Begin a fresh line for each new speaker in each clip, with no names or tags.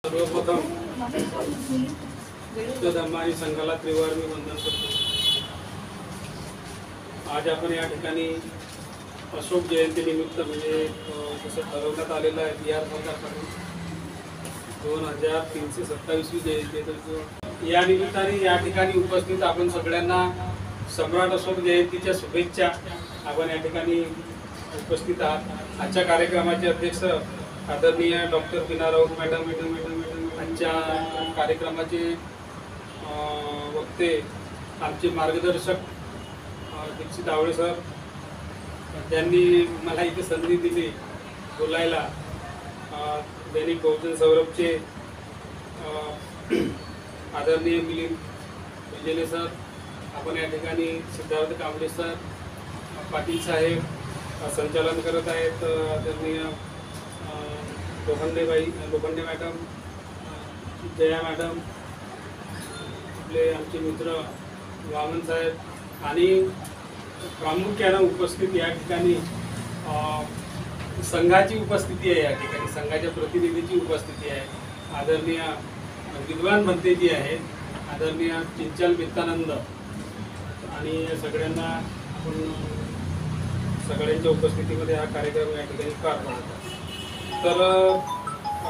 सर्वप्रथम धम्मारी संघाला त्रिवार मी वंदन करतो। आज आपण या ठिकाणी अशोक जयंती निमित्त म्हणजे जसं ठरवण्यात आलेलं आहे बिहार सरकारकडून 2327वी जयंती तर या निमित्ताने या ठिकाणी उपस्थित आपण सगळ्यांना सम्राट अशोक जयंतीच्या शुभेच्छा। आपण या ठिकाणी उपस्थित आहात। आजच्या कार्यक्रमाचे अध्यक्ष आदरणीय डॉक्टर बीना राऊत मॅडम, आजच्या कार्यक्रमाचे वक्ते आमचे मार्गदर्शक दीक्षित आवळे सर, त्यांनी मला इथे संधी दिली बोलायला। दैनिक बहुजन सौरभचे आदरणीय मिलिंद विजले सर, आपण या ठिकाणी सिद्धार्थ कांबळे सर, पाटील साहेब संचालन करत आहेत, आदरणीय लोखंडे मॅडम, जया मॅडम, आपले आमचे मित्र वामन साहेब आणि प्रामुख्याने उपस्थित या ठिकाणी संघाची उपस्थिती आहे। या ठिकाणी संघाच्या प्रतिनिधीची उपस्थिती आहे। आदरणीय विद्वान भंतेजी आहेत, आदरणीय चिंचल मित्तानंद, आणि सगळ्यांना आपण सगळ्यांच्या उपस्थितीमध्ये हा कार्यक्रम या ठिकाणी पार पडतो। तर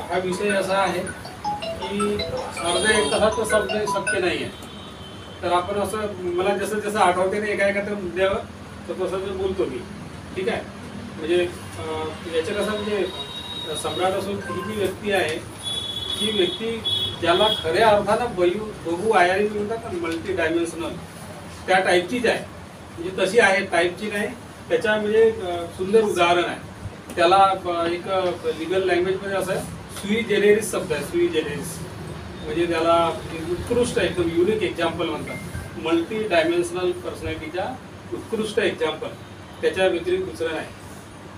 हा विषय असा आहे की अर्ध्या एक तासात तर शक्य नाही आहे। तर आपण असं मला जसं जसं आठवते ना एका मुद्द्यावर तर तसं बोलतो मी, ठीक आहे। म्हणजे याच्यात असं म्हणजे सम्राट अशोक ही जी व्यक्ती आहे ही व्यक्ती ज्याला खऱ्या अर्थानं बहुआयामी म्हणतात ना, मल्टी डायमेन्शनल, त्या टाईपचीच आहे। म्हणजे तशी आहे टाईपची नाही, त्याच्या म्हणजे सुंदर उदाहरण आहे। त्याला एक लिगल लँग्वेजमध्ये असं आहे सुई जेनेरिस शब्द आहे, सुई जेनेरिस म्हणजे त्याला उत्कृष्ट एकदम युनिक एक्झाम्पल म्हणतात। मल्टी डायमेन्शनल पर्सनॅलिटीच्या उत्कृष्ट एक्झाम्पल, त्याच्या व्यतिरिक्त दुसरं नाही।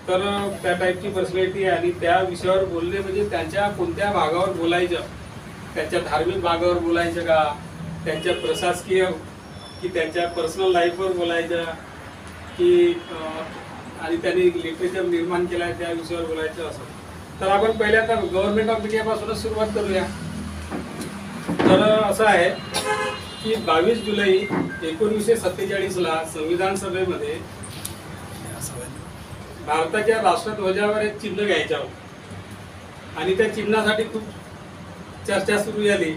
तर त्या टाईपची पर्सनॅलिटी आहे आणि त्या विषयावर बोलणे म्हणजे त्यांच्या कोणत्या भागावर बोलायचं, त्यांच्या धार्मिक भागावर बोलायचं का, त्यांच्या प्रशासकीय की त्यांच्या पर्सनल लाईफवर बोलायचं की आणि त्यांनी लिटरेचर निर्माण केलं आहे त्या विषयावर बोलायचं असं। तर आपण पहिल्यांदा गव्हर्नमेंट ऑफ इंडियापासूनच सुरुवात करूया। तर असं आहे की 22 जुलै 1947ला संविधान सभेमध्ये भारताच्या राष्ट्रध्वजावर एक चिन्ह घ्यायचं होतं आणि त्या चिन्हासाठी खूप चर्चा सुरू झाली।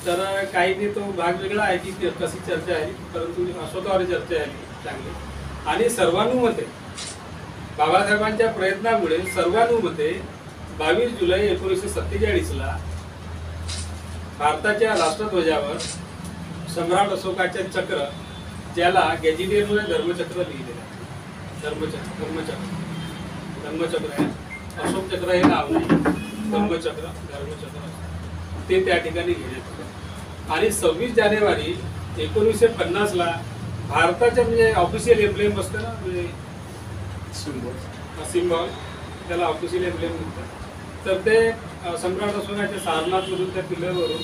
तर काही तो भाग वेगळा आहे की कशी चर्चा आहे, परंतु अशोकावर चर्चा आहे चांगली आणि सर्वानुमते बाबासाहेबांच्या प्रयत्नामुळे सर्वानुमते 22 जुलै 1947ला भारताच्या राष्ट्रध्वजावर सम्राट अशोकाचे चक्र, ज्याला गॅझेटियरमध्ये धर्मचक्र लिहिलेलं आहे, धर्मचक्र आहे, अशोक चक्र हे नाव नाही, धर्मचक्र ते त्या ठिकाणी घेण्यात आलं। आणि 26 जानेवारी 1950ला भारताच्या म्हणजे ऑफिशियल एम्ब्लेम असतं ना, म्हणजे सिम्बॉल, त्याला ऑफिशियल एम्ब्लेम म्हणतात। तर ते सम्राट अशोकाच्या सारनाथमधून त्या पिलरवरून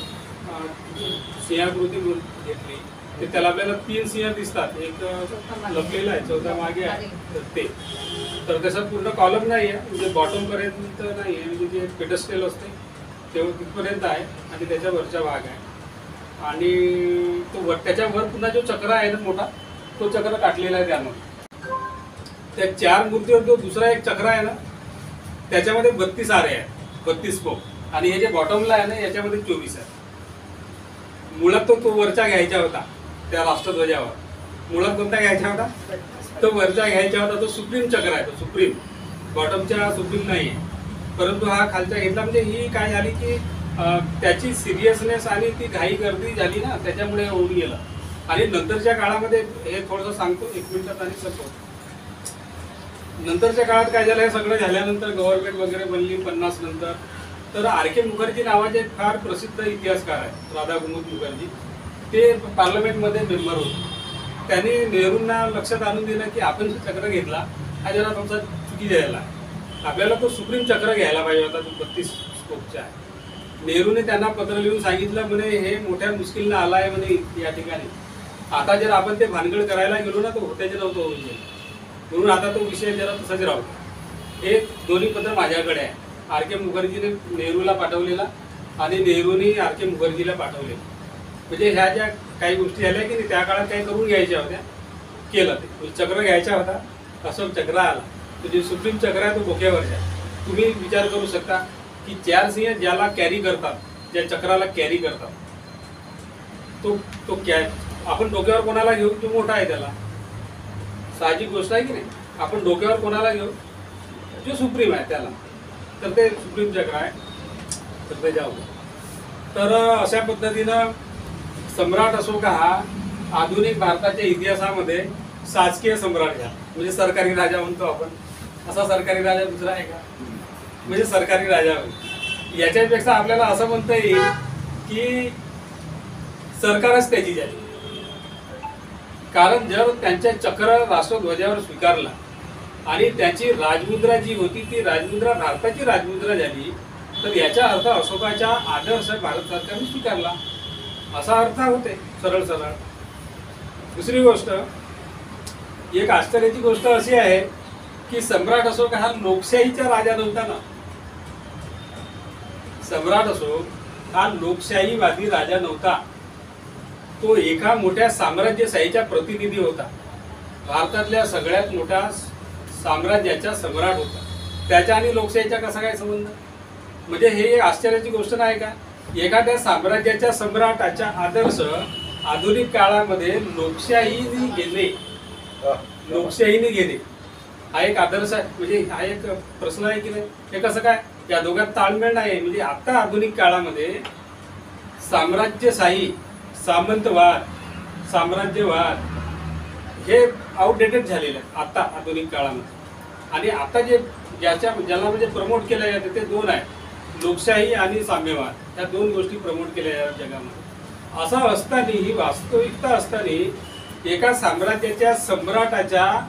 सिंहाकृती घेतली। ते त्याला आपल्याला 3 सिंह दिसतात, एक लपलेला आहे, चौथा मागे आहे, तर ते तर त्याचा पूर्ण कॉलम नाही आहे, म्हणजे बॉटम पर्यंत नाही आहे, म्हणजे जे पेडस्टेल असते तेव्हा तिथपर्यंत आहे आणि त्याच्या वरचा भाग आहे। आणि तो त्याच्यावर पुन्हा जो चक्र आहे ना मोठा, तो चक्र काटलेला आहे त्यामध्ये। त्या 4 मूर्तीवर जो दुसरा एक चक्र आहे ना त्याच्यामध्ये 32 आरे आहेत, 32 स्पोक, आणि हे जे बॉटमला आहे ना याच्यामध्ये 24 आहे। मुळात तो वरचा घ्यायचा होता त्या राष्ट्रध्वजावर, मुळात कोणता घ्यायचा होता, तो वरचा घ्यायचा होता, तो सुप्रीम चक्र आहे, तो सुप्रीम, बॉटमच्या सुप्रीम नाही आहे। परंतु हा खालचा घेतला, म्हणजे ही काय झाली की त्याची सिरियसनेस आणि ती घाई गर्दी झाली ना, त्याच्यामुळे होऊन गेलं। आणि नंतरच्या काळामध्ये हे थोडंसं सांगतो 1 मिनिटात आणि सगळं नंतरच्या काळात काय झालं, हे सगळं झाल्यानंतर गव्हर्नमेंट वगैरे बनली 50 नंतर, तर आर के मुखर्जी नावाचे एक फार प्रसिद्ध इतिहासकार आहेत, राधा गुमुत मुखर्जी, ते पार्लमेंटमध्ये मेंबर होते। त्यांनी नेहरूंना लक्षात आणून दिलं की आपण जो चक्र घेतला हा जरा तुमचा चुकी द्यायला, आपल्याला तो सुप्रीम चक्र घ्यायला पाहिजे होता, तो 32 स्पोकचा आहे। नेहरूने त्यांना पत्र लिहून सांगितलं, म्हणे हे मोठ्या मुश्किलनं आला आहे म्हणे या ठिकाणी, आता जर आपण ते भानगड करायला गेलो ना तर होत्याचे नव्हतं होऊन जाईल, म्हणून आता तो विषय जरा तसाच राहू। हे दोन्ही पत्र माझ्याकडे आहे, आर के मुखर्जीने नेहरूला पाठवलेला आणि नेहरूने आर के मुखर्जीला पाठवलेलं. म्हणजे ह्या ज्या काही गोष्टी झाल्या की नाही त्या काळात काही करून घ्यायच्या होत्या, केलं ते. चक्र घ्यायचा होता, अशोक चक्र आला. तो जे सुप्रीम चक्र आहे तो डोक्यावरचा. तुम्ही विचार करू शकता की 4 सिंह ज्याला कॅरी करतात, ज्या चक्राला कॅरी करतात, तो आपण डोक्यावर कोणाला घेऊ, तो मोठा आहे, त्याला साहजिक गोष्ट आहे की नाही. आपण डोक्यावर कोणाला घेऊ, जो सुप्रीम आहे त्याला. तर ते सुप्रीम चक्र आहे, तर ते जाऊ. तर अशा पद्धतीनं सम्राट अशोक हा आधुनिक भारताच्या इतिहासामध्ये शासकीय सम्राट झाला. म्हणजे सरकारी राजा म्हणतो आपण, असा सरकारी राजा दुसरा आहे का? म्हणजे सरकारी राजा. याच्यापेक्षा आपल्याला असं म्हणता येईल की सरकारच त्याची झाली. कारण जर त्यांच्या चक्र राष्ट्रध्वजावर स्वीकारला आणि त्याची राजमुद्रा जी होती ती राजमुद्रा भारताची राजमुद्रा झाली, तर याचा अर्थ अशोकाचा आदर्श भारत सरकारने स्वीकारला असा अर्थ होते, सरळ सरळ. दुसरी गोष्ट, एक आश्चर्याची गोष्ट अशी आहे की सम्राट अशोक हा लोकशाहीचा राजा नव्हता ना. सम्राट अशोक हा लोकशाहीवादी राजा नव्हता. तो एका मोठ्या साम्राज्यशाहीचा प्रतिनिधी होता. भारतातल्या सगळ्यात मोठ्या साम्राज्याचा सम्राट होता. त्याच्या आणि लोकशाहीचा कसा काय संबंध? म्हणजे हे एक आश्चर्याची गोष्ट नाही का? एखाद्या साम्राज्याच्या सम्राटाचा आदर्श आधुनिक काळामध्ये लोकशाहीने घेणे हा एक आदर्श आहे. म्हणजे हा एक प्रश्न आहे की नाही? हे कसं काय? या दोघांत ताळमेळ नाही. म्हणजे आता आधुनिक काळामध्ये साम्राज्यशाही, सामंतवाद, साम्राज्यवाद हे आउटडेटेड झालेलं आहे आता आधुनिक काळामध्ये. आणि आता ज्याला म्हणजे प्रमोट केलं जातं ते दोन आहे, लोकशाही आणि साम्यवाद. या दोन गोष्टी प्रमोट केल्या जातात जगामध्ये. असं असताना, ही वास्तविकता असताना, एका साम्राज्याच्या सम्राटाच्या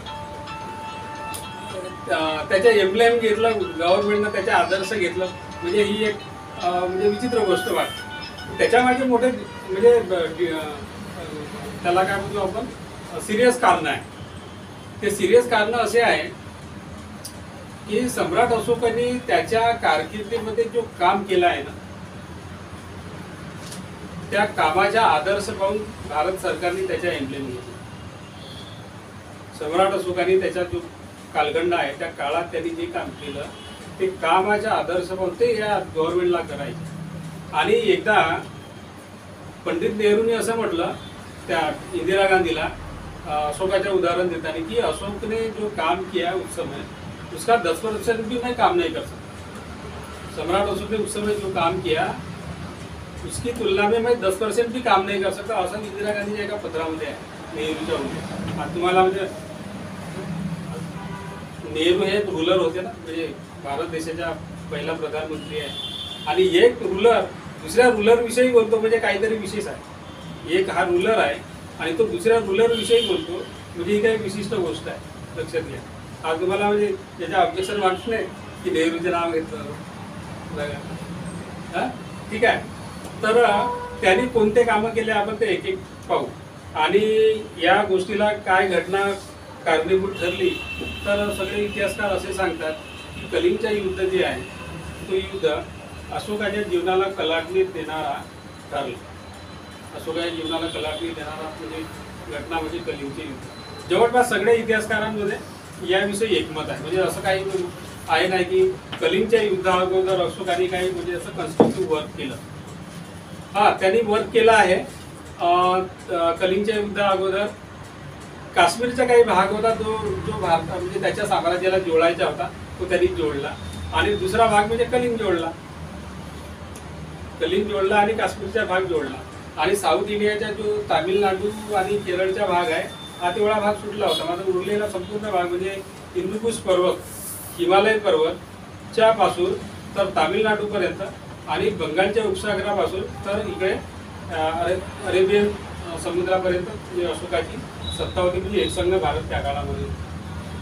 त्याच्या एम्ब्लेम घेतलं गव्हर्नमेंटनं, त्याचा आदर्श घेतलं, म्हणजे ही एक म्हणजे विचित्र गोष्ट वाटते. त्याच्या मागे मोठे म्हणजे त्याला काय म्हणतो आपण, सिरियस कारण आहे. ते सिरियस कारण असे आहे की सम्राट अशोकाने त्याच्या कारकिर्दीमध्ये जो काम केलं आहे ना, त्या कामाचा आदर्श पाहून भारत सरकारने त्याच्या एम्ब्लेम घेतला. सम्राट अशोकाने त्याचा जो कालखंड आहे त्या काळात त्यांनी जे काम केलं ते कामाचा आदर्श पाहून ते या गव्हर्नमेंटला करायचे. आणि एकदा पंडित नेहरूने असं म्हटलं त्या इंदिरा गांधीला अशोकाचे उदाहरण देताना की अशोक ने जो काम किया उस समय उसका 10% भी मैं काम नहीं कर सकता. सम्राट अशोक ने उस समय जो काम किया उसकी तुलना में मैं 10% भी काम नहीं कर सकता, असं इंदिरा गांधीच्या एका पत्रामध्ये आहे नेहरूच्या उद्या. आणि तुम्हाला म्हणजे नेहरू हे रूलर होते ना, म्हणजे भारत देशाचा पहिला प्रधानमंत्री आहे. आणि एक रूलर दुसऱ्या रूलर विषयी बोलतो म्हणजे काहीतरी विशेष आहे. एक हा रूलर आहे आणि तो दुसऱ्या रूलर विषयी बोलतो म्हणजे ही काही विशिष्ट गोष्ट आहे, लक्षात घ्या. आज तुम्हाला म्हणजे त्याचं ऑब्जेक्शन वाटत नाही की नेहरूचे नाव घेतलं, हां ठीक आहे. तर त्यांनी कोणते कामं केले आपण ते एक एक पाहू. आणि या गोष्टीला काय घटना कारणीभूत ठरली तर सगळे इतिहासकार असे सांगतात की कलिंगचं युद्ध जे आहे तो युद्ध अशोकाच्या जीवनाला कलाटणी देणारा ठरला. अशोकाच्या जीवनाला कलाटणी देणारा म्हणजे घटना म्हणजे कलिंगचे युद्ध. जवळपास सगळ्या इतिहासकारांमध्ये याविषयी एकमत आहे. म्हणजे असं काही आहे नाही की कलिंगच्या युद्धाअगोदर अशोकाने काही म्हणजे असं कन्स्ट्रक्टिव्ह वर्क केलं. हां, त्यांनी वर्क केलं आहे. कलिंगच्या युद्धा अगोदर काश्मीरचा काही भाग होता जो भारत म्हणजे त्याच्या साम्राज्याला जोडायचा होता तो त्यांनी जोडला. आणि दुसरा भाग म्हणजे कलिंग जोडला आणि काश्मीरचा भाग जोडला. आणि साऊथ इंडियाचा जो तामिळनाडू आणि केरळचा भाग आहे हा तेवढा भाग सुटला होता. मात्र उरलेला संपूर्ण भाग म्हणजे हिंदुकुश पर्वत, हिमालय पर्वतच्या पासून तर तामिळनाडूपर्यंत आणि बंगालच्या उपसागरापासून तर इकडे अरेबियन समुद्रापर्यंत म्हणजे अशोकाची सत्ता होती. म्हणजे एकसंघ भारत त्या काळामध्ये.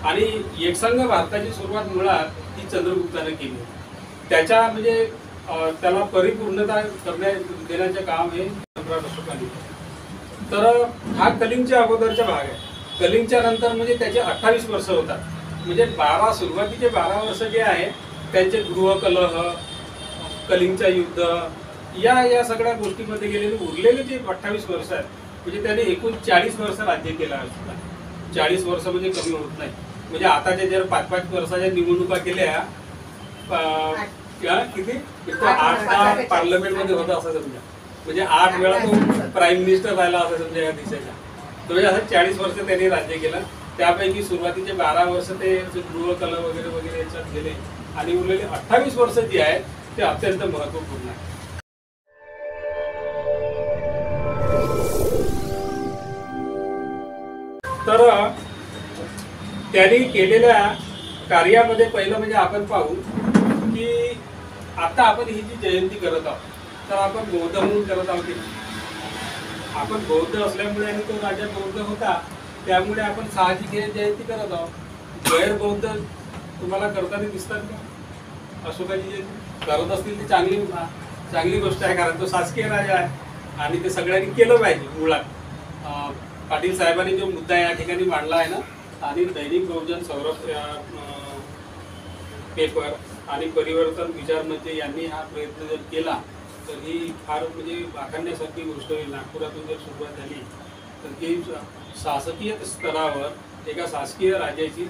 आणि एकसंघ भारताची सुरुवात मुळात ही चंद्रगुप्ताने केली. त्याच्या म्हणजे त्याला परिपूर्णता देण्याचे काम हे सम्राट अशोकाने. तर हा कलिंगच्या अगोदरचा भाग आहे. कलिंगच्या नंतर म्हणजे त्याचे 28 वर्ष होतात. म्हणजे सुरुवातीचे 12 वर्ष जे आहे त्यांचे गृहकलह, कलिंगच्या युद्ध, या सगळ्या गोष्टीमध्ये गेलेले उरलेले जे 28 वर्ष आहेत, म्हणजे त्याने एकूण 40 वर्ष राज्य केलं आहे. 40 वर्ष म्हणजे कमी होत नाही. म्हणजे आताच्या जर 5-5 वर्षाच्या निवडणुका केल्या, किती 8 पार्लमेंटमध्ये होता असं समजा, म्हणजे 8 वेळा तो प्राईम मिनिस्टर राहिला असं समजा या देशाच्या. तर म्हणजे असं 40 वर्ष त्यांनी राज्य केलं. त्यापैकी सुरुवातीचे 12 वर्ष ते गृहकलह वगैरे वगैरे याच्यात गेले आणि उरलेले 28 वर्ष जे आहेत ते अत्यंत महत्त्वपूर्ण आहे. तर त्यांनी केलेल्या कार्यामध्ये पहिलं म्हणजे आपण पाहू की आता आपण ही जी जयंती करत आहोत, तर आपण बौद्ध म्हणून करत आहोत की आपण बौद्ध असल्यामुळे आणि तो राजा बौद्ध होता त्यामुळे आपण साहजिक हे जयंती करत आहोत. गैरबौद्ध तुम्हाला करताना दिसतात का? अशोकाची जयंती करत असतील ती चांगली गोष्ट आहे, कारण तो शासकीय राजा आहे आणि ते सगळ्यांनी केलं पाहिजे. मुळात पाटील साहेबांनी जो मुद्दा या ठिकाणी मांडला आहे ना, आणि दैनिक बहुजन सौरभ पेपर आणि परिवर्तन विचार म्हणजे यांनी हा प्रयत्न जर केला तर ही फार म्हणजे वाखाणण्यासारखी गोष्ट होईल. नागपुरातून जर सुरुवात झाली तर ती शासकीय स्तरावर एका शासकीय राजाची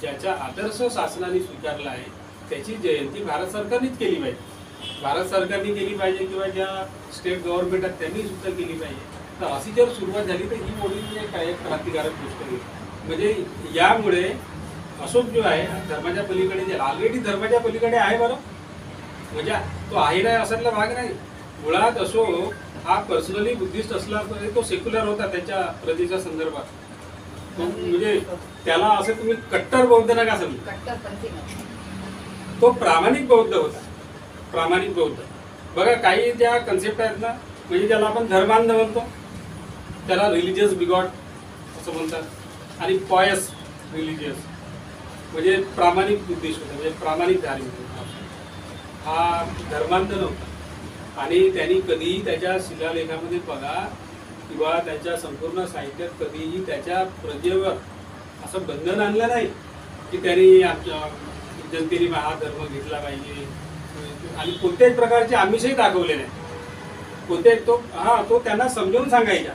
ज्याचा आदर्श शासनाने स्वीकारला आहे त्याची जयंती भारत सरकारनेच केली पाहिजे. भारत सरकारने केली पाहिजे किंवा ज्या स्टेट गव्हर्नमेंट आहेत त्यांनी सुद्धा केली पाहिजे. तर अशी जर सुरुवात झाली तर ही मोठी काय क्रांतिकारक गोष्ट होईल. म्हणजे यामुळे अशोक जो आहे धर्माच्या पलीकडे ऑलरेडी धर्माच्या पलीकडे आहे बरं, म्हणजे तो आहे नाही असातला भाग नाही. मुळात अशोक हा पर्सनली बुद्धिस्ट असला तरी तो सेक्युलर होता त्याच्या प्रजेच्या संदर्भात. म्हणजे त्याला असं तुम्ही कट्टर बौद्ध नका समजा, तो प्रामाणिक बौद्ध होता. प्रामाणिक बौद्ध बघा, काही ज्या कन्सेप्ट आहेत ना, म्हणजे ज्याला आपण धर्मांध म्हणतो त्याला रिलिजियस बिगॉट असं म्हणतात आणि पॉयस रिलिजियस म्हणजे प्रामाणिक बुद्धिस्ट होता, म्हणजे प्रामाणिक धार्मिक हा धर्मांध नव्हता. आणि त्यांनी कधीही त्याच्या शिलालेखामध्ये बघा किंवा त्याच्या संपूर्ण साहित्यात कधीही त्याच्या प्रजेवर असं बंधन आणलं नाही की त्यांनी आमच्या जनतेने हा धर्म घेतला पाहिजे आणि कोणत्याही प्रकारचे आमिषही दाखवले नाही. कोणत्याही तो त्यांना समजावून सांगायचा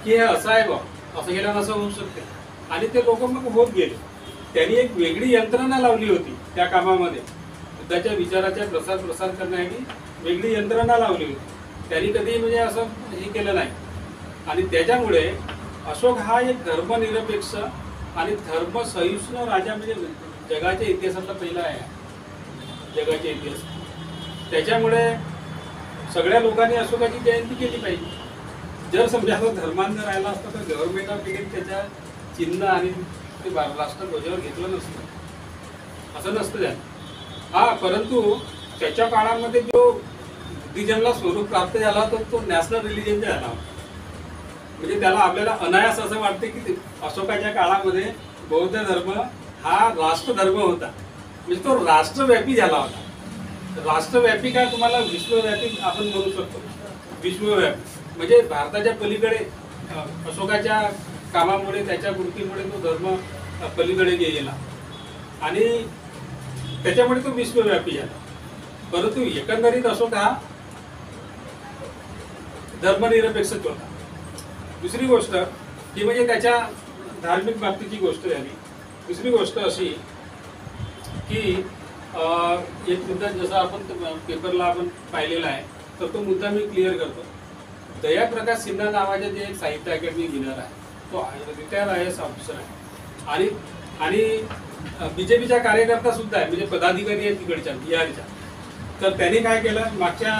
की हे असं आहे बा, असं केल्यानं असं होऊ शकते आणि ते लोक मग होत गेले. त्यांनी एक वेगळी यंत्रणा लावली होती त्या कामामध्ये, बुद्धाच्या विचाराच्या प्रसार करण्यासाठी वेगळी यंत्रणा लावली होती. त्यांनी कधी म्हणजे असं हे केलं नाही आणि त्याच्यामुळे अशोक हा एक धर्मनिरपेक्ष आणि धर्मसहिष्णू राजा म्हणजे जगाच्या इतिहासातला पहिला आहे, जगाच्या इतिहासात. त्याच्यामुळे सगळ्या लोकांनी अशोकाची जयंती केली पाहिजे. जर समजा धर्मांध राहिला असता तर गव्हर्नमेंट ऑफ इंडिया त्याच्या चिन्ह आणि ते राष्ट्रध्वजावर घेतलं नसतं, असं नसतं त्यानं. परंतु त्याच्या काळामध्ये जो बुद्धिजनला स्वरूप प्राप्त झाला होता तो नॅशनल रिलिजन झाला होता. म्हणजे त्याला आपल्याला अनायास असं वाटते की अशोकाच्या काळामध्ये बौद्ध धर्म हा राष्ट्रधर्म होता, म्हणजे तो राष्ट्रव्यापी झाला होता. राष्ट्रव्यापी काय तुम्हाला विश्वव्यापी आपण म्हणू शकतो. विश्वव्यापी म्हणजे भारताच्या पलीकडे अशोकाच्या कामामुळे त्याच्या कृतीमुळे तो धर्म पलीकडे गेला आणि त्याच्यामुळे तो विश्वव्यापी झाला. परंतु एकंदरीत अशोक हा धर्मनिरपेक्षच होता. दुसरी गोष्ट ही म्हणजे त्याच्या धार्मिक बाबतीची गोष्ट झाली. दुसरी गोष्ट अशी की एक मुद्दा जसा आपण पेपरला आपण पाहिलेला आहे तर तो मुद्दा मी क्लिअर करतो. दयाप्रकाश सिन्हा नावाचे जे एक साहित्य अकॅडमी विनर आहे तो रिटायर IAS ऑफिसर आहे आणि BJPचा कार्यकर्ता सुद्धा आहे, म्हणजे पदाधिकारी आहे तिकडच्या बिहारच्या. तर त्यांनी काय केलं, मागच्या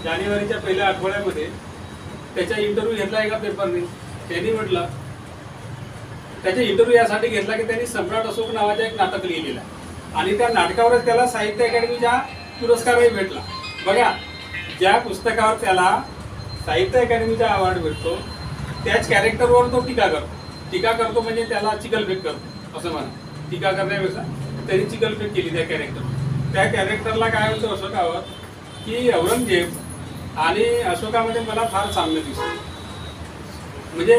जानेवारीच्या पहिल्या आठवड्यामध्ये त्याचा इंटरव्ह्यू घेतला एका पेपरने. त्यांनी म्हटलं त्याचा इंटरव्ह्यू यासाठी घेतला की त्यांनी सम्राट अशोक नावाचं एक नाटक लिहिलेलं आहे आणि त्या नाटकावरच त्याला साहित्य अकॅडमीचा पुरस्कारही भेटला. बघा, ज्या पुस्तकावर त्याला साहित्य अकॅडमीचा अवॉर्ड भेटतो त्याच कॅरेक्टरवर तो टीका करतो म्हणजे त्याला चिखलफेक करतो असं म्हणा. टीका करण्यापेक्षा त्यांनी चिखलफेक केली त्या कॅरेक्टर. त्या कॅरेक्टरला काय होतं अशोकावर की औरंगजेब आणि अशोकामध्ये मला फार साम्य दिसतं. म्हणजे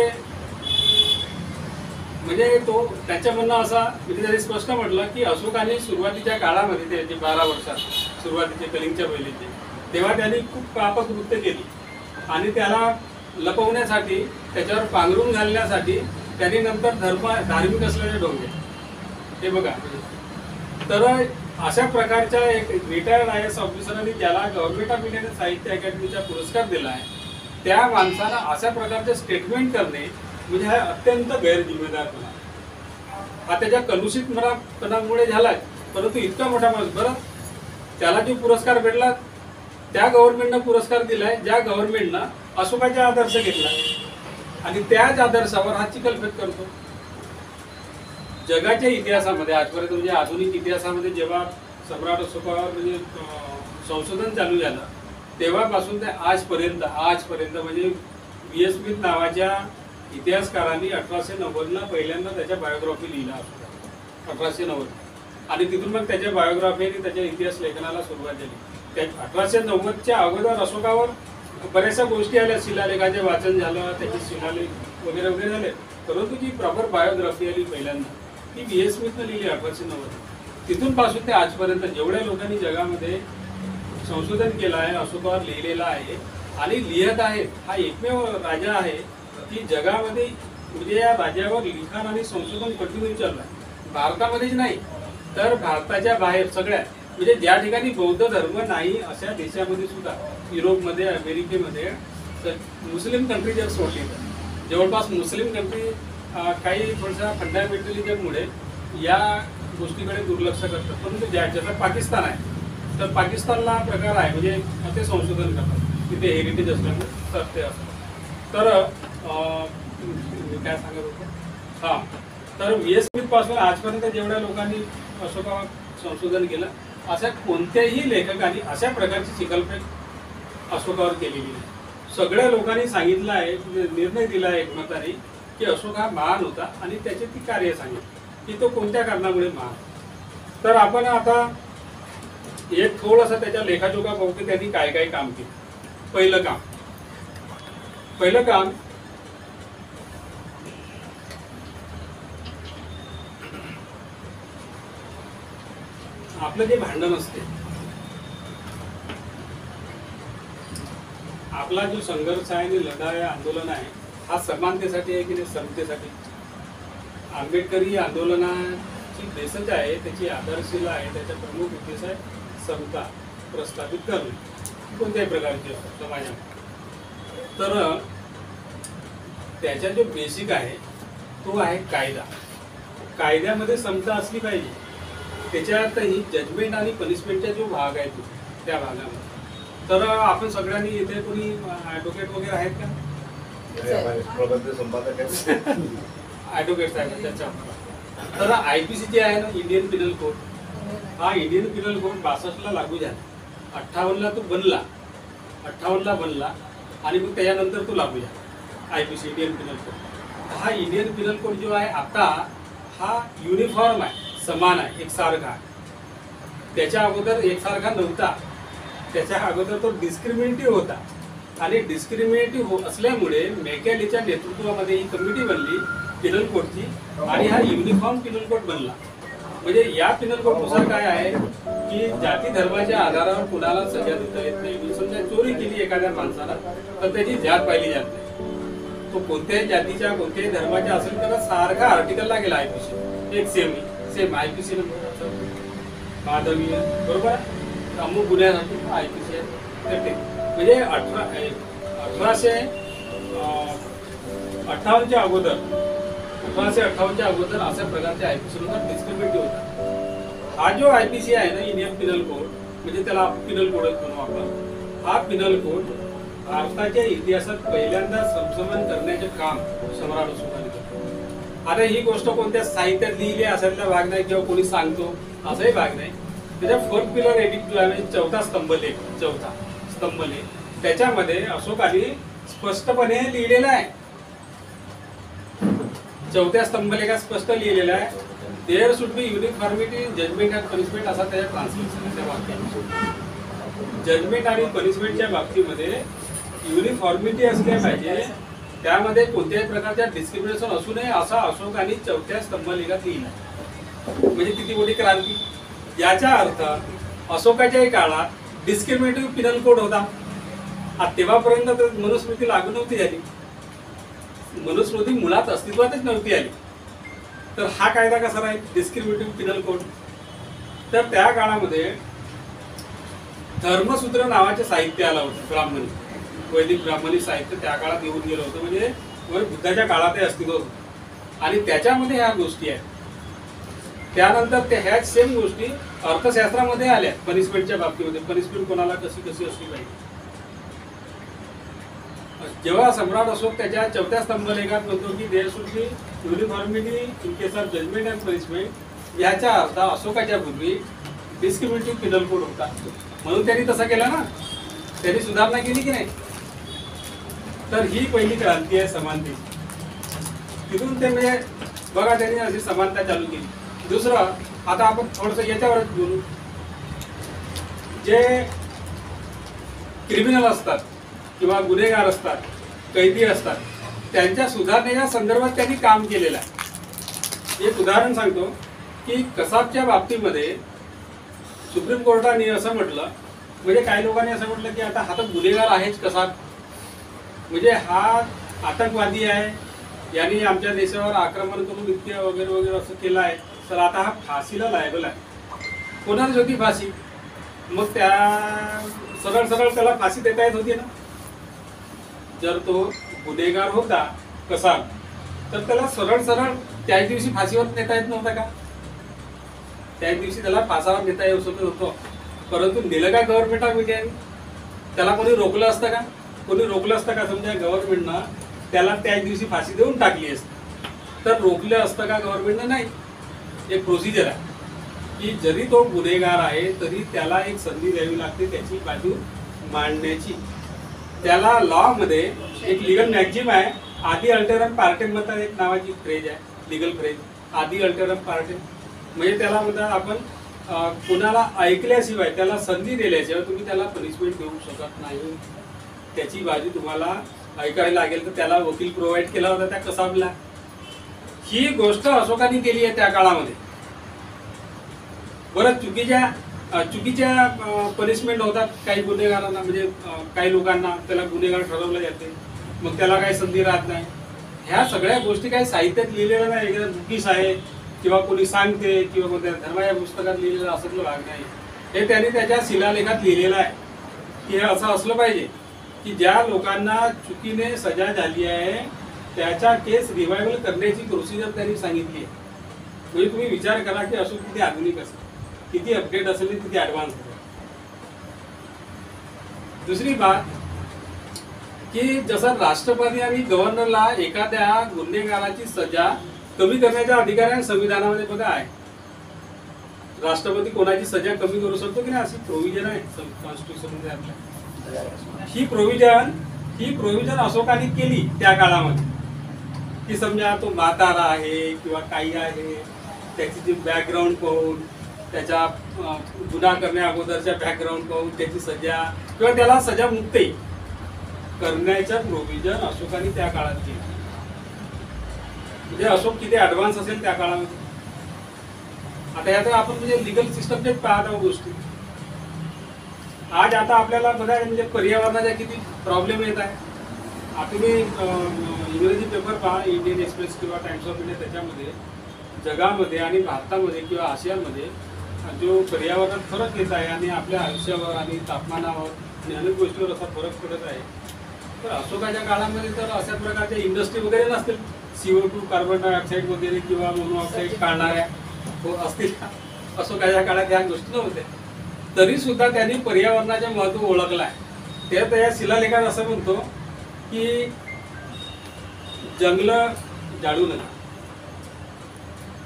म्हणजे तो त्याच्या म्हणणं असा म्हणजे त्यांनी स्पष्ट म्हटलं की अशोकाने सुरुवातीच्या काळामध्ये त्याचे 12 वर्षात सुरुवातीचे कलिंगच्या पहिलेचे तेव्हा त्यांनी खूप पापकृत्य केली आणि त्याला लपवण्यासाठी त्याच्यावर पांघरून घालण्यासाठी त्यांनी नंतर धार्मिक असल्याचे ढोंगे हे बघा. तर अशा प्रकारच्या एक रिटायर्ड IAS ऑफिसरांनी ज्याला गव्हर्नमेंट ऑफ इंडियाने साहित्य अकॅडमीचा पुरस्कार दिला आहे त्या माणसाला अशा प्रकारचे स्टेटमेंट करणे म्हणजे हा अत्यंत गैरजिम्मेदारपणा. हा त्याच्या कलुषितपणामुळे झालाय, परंतु इतका मोठा माणूस बरं त्याला जो पुरस्कार भेटला त्या गव्हर्नमेंटनं पुरस्कार दिलाय ज्या गव्हर्नमेंटनं अशोकाचा आदर्श घेतला आणि त्याच आदर्शावर हा चिखलफेक करतो. जगाच्या इतिहासामध्ये आजपर्यंत म्हणजे आधुनिक इतिहासामध्ये जेव्हा सम्राट अशोकावर म्हणजे संशोधन चालू झालं तेव्हापासून ते आजपर्यंत म्हणजे V.S. स्मिथ नावाच्या इतिहासकारांनी 1890ला पहिल्यांदा त्याच्या बायोग्राफी लिहिला अशोका 1890 आणि तिथून मग त्याच्या बायोग्राफी आणि त्याच्या इतिहास लेखनाला सुरुवात झाली. त्या 1890च्या अगोदर अशोकावर बऱ्याचशा गोष्टी आल्या, शिलालेखाचे वाचन झालं, त्याचे शिलालेख वगैरे वगैरे झाले, परंतु जी प्रॉपर बायोग्राफी आली पहिल्यांदा ती V.S. स्मिथनं लिहिली 1890. तिथून पासून ते आजपर्यंत जेवढ्या लोकांनी जगामध्ये संशोधन केलं आहे अशोकावर लिहिलेलं आहे आणि लिहित आहेत. हा एकमेव राजा आहे की जगामध्ये म्हणजे या राजावर लिखाण आणि संशोधन कंटिन्यू चाललं आहे. भारतामध्येच नाही तर भारताच्या बाहेर सगळ्या म्हणजे ज्या ठिकाणी बौद्ध धर्म नाही अशा देशामध्ये सुद्धा युरोपमध्ये अमेरिकेमध्ये मुस्लिम कंट्री जर सोडली तर जवळपास मुस्लिम कंट्री काही थोडसा फंडामेंटलिझममुळे या गोष्टीकडे दुर्लक्ष करतात. परंतु जसं पाकिस्तान आहे तर पाकिस्तानला प्रकार आहे म्हणजे ते संशोधन करतात तिथे हेरिटेज असल्यामुळे तर ते असतं. तर काय सांगत होतो हां तर V.S. स्मिथ पासून आजपर्यंत जेवढ्या लोकांनी अशोकावर संशोधन केलं अशा कोणत्याही लेखकांनी अशा प्रकारची चिखलफेक अशोकावर केलेली नाही. सगळ्या लोकांनी सांगितलं आहे निर्णय दिला आहे एकमताने की अशोक हा महान होता आणि त्याचे ती कार्य सांगितली की तो कोणत्या कारणामुळे महान. तर आपण आता एक थोडंसं त्याच्या लेखाजोखा बघू की त्यांनी काय काय काम केलं. पहिलं काम आपलं जे भांडण असते आपला जो संघर्ष आहे आणि लढा आहे आंदोलन आहे हा समानतेसाठी आहे की नाही समतेसाठी. आंबेडकरी आंदोलनाची बेसच आहे त्याची आधारशिला आहे त्याचा प्रमुख उद्देश आहे समता प्रस्थापित करणे कोणत्याही प्रकारची समाजात. तर त्याचा जो बेसिक आहे तो आहे कायदा. कायद्यामध्ये समता असली पाहिजे. त्याच्यात ही जजमेंट आणि पनिशमेंटचा जो भाग आहे त्या भागामध्ये. तर आपण सगळ्यांनी इथे कोणी ॲडव्होकेट वगैरे आहेत का? ॲडव्होकेट्स आहेत त्याच्या. तर IPC जे आहे ना इंडियन पिनल कोड हा इंडियन पिनल कोड 62ला लागू झाला. 58ला तो बनला 58ला बनला आणि मग त्याच्यानंतर तो लागू झाला IPC इंडियन पिनल कोड. हा इंडियन पिनल कोड जो आहे आता हा युनिफॉर्म आहे समान आहे एकसारखा. त्याच्या अगोदर एकसारखा नव्हता. त्याच्या अगोदर तो डिस्क्रिमिनेटिव्ह होता आणि डिस्क्रिमिनेटिव्ह असल्यामुळे मेकॅलीच्या नेतृत्वामध्ये ही कमिटी बनली पिनल कोडची आणि हा युनिफॉर्म पिनल कोड बनला. म्हणजे या पिनल कोडनुसार काय आहे की जाती धर्माच्या आधारावर कुणाला सजा देता येत नाही. समजा चोरी केली एखाद्या माणसाला तर त्याची जात पाहिली जात नाही. तो कोणत्याही जातीच्या कोणत्याही धर्माच्या असेल त्याला सारखा आर्टिकल लागेल IPC एक सेम IPC माधवी बरोबर अमुक गुन्ह्यासाठी IPC आहे. म्हणजे 1858च्या अगोदर 1858च्या अगोदर अशा प्रकारच्या IPC नुसार डिस्क्रिमिनेटिव्ह होता. हा जो IPC आहे ना इंडियन पिनल कोड म्हणजे त्याला पिनल कोडच म्हणू आपण. हा पिनल कोड भारताच्या इतिहासात पहिल्यांदा संशोधन करण्याचे काम सम्राट अशोकाने केलं. आता ही गोष्ट कोणत्या साहित्यात लिहिली असायला भाग नाही किंवा कोणी सांगतो असाही भाग नाही. त्याच्या फोर्थ पिलर एडिक्ट जो आहे चौथा स्तंभलेख त्याच्यामध्ये अशोकाने स्पष्टपणे लिहिलेलं आहे. चौथ्या स्तंभलेखात स्पष्ट लिहिलेलं आहे there should be uniformity in judgement and punishment असा त्याच्या ट्रान्सलेशन त्या वाक्यात. जजमेंट आणि पनिशमेंटच्या बाबतीमध्ये युनिफॉर्मिटी असल्या पाहिजे त्यामध्ये कोणत्याही प्रकारच्या डिस्क्रिमिनेशन असू नये असा अशोकाने 4थ्या स्तंभलेखात लिहिला. म्हणजे किती मोठी क्रांती. याचा अर्थ अशोकाच्याही काळात डिस्क्रिमिनेटिव्ह पिनल कोड होता. तेव्हापर्यंत तर मनुस्मृती लागू नव्हती झाली, मनुस्मृती मुळात अस्तित्वातच नव्हती आली. तर हा कायदा कसा राहील, डिस्क्रिमिनेटिव्ह पिनल कोड. तर त्या काळामध्ये धर्मसूत्र नावाचे साहित्य आलं होतं, ब्राह्मणी, वैदिक ब्राह्मणी साहित्य त्या काळात येऊन गेलं होतं. म्हणजे बुद्धाच्या काळातही अस्तित्व होतं आणि त्याच्यामध्ये ह्या गोष्टी आहेत. त्यानंतर त्या ह्याच सेम गोष्टी अर्थशास्त्रामध्ये आल्या पनिशमेंटच्या बाबतीमध्ये. पनिशमेंट कोणाला कशी कशी असली पाहिजे. जेव्हा सम्राट अशोक त्याच्या 4थ्या स्तंभलेखात म्हणतो की there should be uniformity in case of judgement and punishment, याचा अर्थ अशोकाच्या पूर्वी डिस्क्रिमिनेटिव्ह पिनल कोड होता. म्हणून त्यांनी तसं केलं ना, त्यांनी सुधारणा केली की नाही. तर ही पहिली क्रांती आहे समानतेची. तिथून ते म्हणजे बघा त्यांनी अशी समानता चालू केली. दुसरं, आता आपण थोडंसं याच्यावरच बोलू. जे क्रिमिनल असतात किंवा गुन्हेगार असतात, कैदी असतात, त्यांच्या सुधारणेच्या संदर्भात त्यांनी काम केलेलं आहे. एक उदाहरण सांगतो की कसाबच्या बाबतीमध्ये सुप्रीम कोर्टाने असं म्हटलं, म्हणजे काही लोकांनी असं म्हटलं की आता हा तर गुन्हेगार आहेच कसाब, म्हणजे हा आतंकवादी आहे, यांनी आमच्या देशावर आक्रमण करून इतके वगैरे वगैरे असं केलं आहे, तर आता हा फाशीला लायबल आहे. कोणाच होती फाशी, मग त्या सरळ सरळ त्याला फाशी देता येत होती ना. जर तो गुन्हेगार होता कसाब, तर त्याला सरळ सरळ त्याच दिवशी फाशीवर नेता येत नव्हता का. त्याच दिवशी त्याला फासावर नेता येऊ शकत होतं, परंतु नेलं का गव्हर्नमेंट ऑफ इंडियाने. त्याला कोणी रोखलं असतं का, कोणी रोखलं असतं का. समजा गव्हर्नमेंटनं त्याला त्याच दिवशी फाशी देऊन टाकली असती, तर रोखलं असतं का गव्हर्नमेंटनं. नाही. एक प्रोसिजर आहे की जरी तो गुन्हेगार आहे तरी त्याला एक संधी द्यावी लागते त्याची बाजू मांडण्याची. त्याला लॉ मध्ये एक लिगल मॅक्झिम आहे, आदि अल्टरम पार्टेम म्हणतात, एक नावाची फ्रेज आहे, लिगल फ्रेज, आदि अल्टरम पार्टेम. म्हणजे त्याला म्हणतात आपण कोणाला ऐकल्याशिवाय, त्याला संधी दिल्याशिवाय तुम्ही त्याला पनिशमेंट देऊ शकत नाही. त्याची बाजू तुम्हाला ऐकायला लागेल. तर त्याला वकील प्रोव्हाइड केला होता त्या कसाबला. ही गोष्ट अशोकाने केली आहे त्या काळामध्ये. बरं, चुकीच्या पनिशमेंट होतात काही गुन्हेगारांना, म्हणजे काही लोकांना त्याला गुन्हेगार ठरवलं जाते, मग त्याला काही संधी राहत नाही. ह्या सगळ्या गोष्टी काही साहित्यात लिहिलेल्या नाही, एकदा बुकीस आहे किंवा कोणी सांगते किंवा कोणत्या धर्माच्या पुस्तकात लिहिलेलं असं भाग नाही. हे त्यांनी त्याच्या शिलालेखात लिहिलेलं आहे की हे असं असलं पाहिजे की ज्या लोकांना चुकीने सजा झाली आहे त्याच्या केस रिवायवल करण्याची प्रोसिजर त्यांनी सांगितली आहे. म्हणजे तुम्ही विचार करा की अशोक किती आधुनिक असेल, किती अपडेट असेल, किती ॲडव्हान्स असेल. दुसरी बात की जसं राष्ट्रपती आणि गव्हर्नरला एखाद्या गुन्हेगाराची सजा कमी करण्याचा अधिकार आहे संविधानामध्ये. बघा आहे, राष्ट्रपती कोणाची सजा कमी करू शकतो की नाही, अशी प्रोव्हिजन आहे कॉन्स्टिट्यूशन मध्ये आपल्या. ही प्रोव्हिजन अशोकाने केली त्या काळामध्ये की समजा तो म्हातारा आहे किंवा काही आहे, त्याची जी बॅकग्राऊंड पाहून, त्याच्या गुन्हा करण्या अगोदरच्या बॅकग्राऊंड पाहून त्याची सजा किंवा त्याला सजा मुक्ती करण्याच्या प्रोव्हिजन अशोकाने त्या काळात केली. म्हणजे अशोक किती ऍडव्हान्स असेल त्या काळामध्ये. आता यात आपण म्हणजे लिगल सिस्टमचेच पाहत आहोत गोष्टी. आज आता आपल्याला बघा म्हणजे पर्यावरणाच्या किती प्रॉब्लेम येत आहे. आता तुम्ही इंग्रजी पेपर पहा, इंडियन एक्सप्रेस किंवा टाइम्स ऑफ इंडिया, त्याच्यामध्ये जगामध्ये आणि भारतामध्ये किंवा आशियामध्ये जो पर्यावरणात फरक येत आहे आणि आपल्या आयुष्यावर आणि तापमानावर आणि अनेक गोष्टीवर असा फरक पडत आहे. तर अशोकाच्या काळामध्ये तर अशा प्रकारच्या इंडस्ट्री वगैरे नसतील, CO2 कार्बन डायऑक्साईड वगैरे किंवा मोनोऑक्साईड काढणाऱ्या असतील. अशोकाच्या काळात ह्या गोष्टी नव्हत्या. तरी सुद्धा त्यांनी पर्यावरणाचे महत्त्व ओळखलं आहे. ते त्या शिलालेखात असं म्हणतो की जंगलं जाळू नका.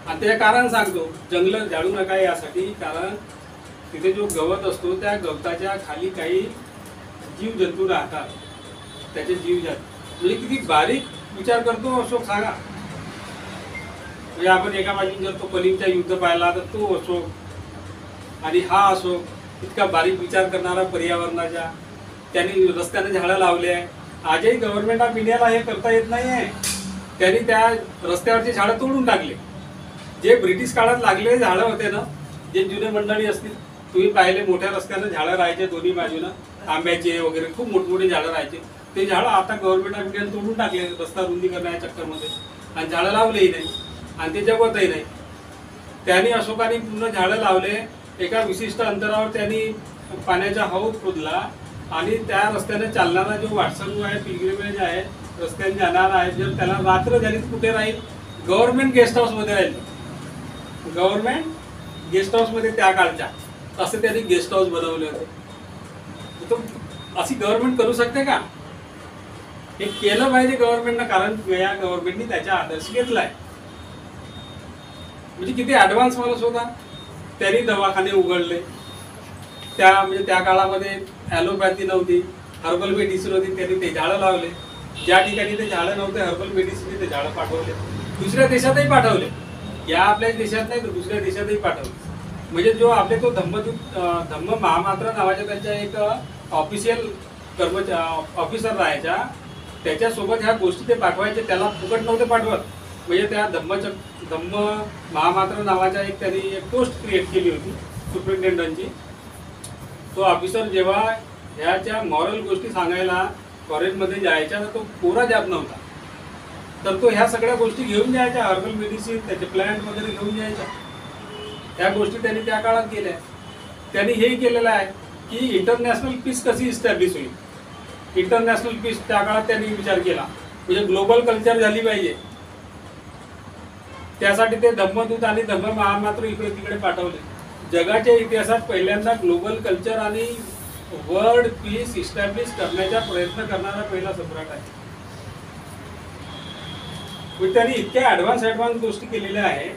आणि ते कारण सांगतो, जंगलं जाळू नका यासाठी, कारण तिथे जो गवत असतो त्या गवताच्या खाली काही जीवजंतू राहतात, त्याचे जीवजंतू. म्हणजे किती बारीक विचार करतो अशोक सांगा. म्हणजे आपण एका बाजून जर तो कलिंगचा युद्ध पाहिला तर तो अशोक आणि हा अशोक इतका बारीक विचार करणारा पर्यावरणाच्या. त्यांनी रस्त्याने झाडं लावले आहे, आजही गव्हर्नमेंट ऑफ इंडियाला हे करता येत नाही आहे. त्यांनी त्या रस्त्यावरची झाडं तोडून टाकले. जे ब्रिटिश काळात लागलेले झाडं होते ना, जे जुने मंडळी असतील तुम्ही पाहिले, मोठ्या रस्त्यानं झाडं राहायचे दोन्ही बाजूनं, आंब्याचे वगैरे खूप मोठमोठे झाडं राहायचे. ते झाडं आता गव्हर्नमेंट ऑफ इंडियाने तोडून टाकले रस्ता रुंदी करण्याच्या चक्करमध्ये, आणि झाडं लावलेही नाही आणि ते जगतही नाही. त्यांनी अशोकाने पूर्ण झाडं लावले. एका विशिष्ट अंतरावर त्यांनी पाण्याचा हौद खोदला आणि त्या रस्त्याने चालणारा जो वाटसरू आहे, पिलग्रिमेज आहे, रस्त्याने जाणार आहे, जर त्याला रात्र झाली तर कुठे राहील? गव्हर्नमेंट गेस्ट हाऊसमध्ये राहील. गव्हर्नमेंट गेस्ट हाऊसमध्ये त्या काळच्या असे त्यांनी गेस्ट हाऊस बनवले होते. अशी गव्हर्नमेंट करू शकते का? हे केलं पाहिजे गव्हर्नमेंटनं, कारण या गव्हर्नमेंटनी त्याचा आदर्श घेतलाय. म्हणजे किती ॲडव्हान्स माणूस होता. त्यांनी दवाखाने उघडले. म्हणजे त्या काळामध्ये ॲलोपॅथी नव्हती, हर्बल मेडिसिन होती, त्यांनी ते झाडं लावले. ज्या ठिकाणी ते झाडं नव्हते हर्बल मेडिसिन, ते झाडं पाठवले. दुसऱ्या देशातही पाठवले. या आपल्या देशात नाही तर दुसऱ्या देशातही पाठवले. म्हणजे जो आपले तो धम्म महामात्र नावाच्या त्यांच्या एक ऑफिशियल ऑफिसर राहायचा, त्याच्यासोबत ह्या गोष्टी ते पाठवायचे. त्याला फुकट नव्हते पाठवत. म्हणजे त्या धम्म महामात्र नावाच्या एक त्यांनी एक पोस्ट क्रिएट केली होती सुप्रिंटेंडंटची. तो ऑफिसर जेव्हा ह्याच्या मॉरल गोष्टी सांगायला फॉरेनमध्ये जायच्या, तर तो कोरा जात नव्हता. तर तो ह्या सगळ्या गोष्टी घेऊन जायच्या, हर्बल मेडिसिन, त्याचे प्लॅन्ट वगैरे घेऊन जायच्या. ह्या गोष्टी त्यांनी त्या काळात केल्या. त्यांनी हेही केलेलं आहे की इंटरनॅशनल पीस कशी इस्टॅब्लिश होईल. इंटरनॅशनल पीस त्या काळात त्यांनी विचार केला. म्हणजे ग्लोबल कल्चर झाली पाहिजे. त्यासाठी ते धम्मदूत आणि धम्म महामात्र इकडे तिकडे पाठवले. जगाच्या इतिहासात पहिल्यांदा ग्लोबल कल्चर आणि वर्ल्ड पीस इस्टॅब्लिश करण्याचा प्रयत्न करणारा पहिला सम्राट आहे. त्यांनी इतक्या ॲडव्हान्स गोष्टी केलेल्या आहे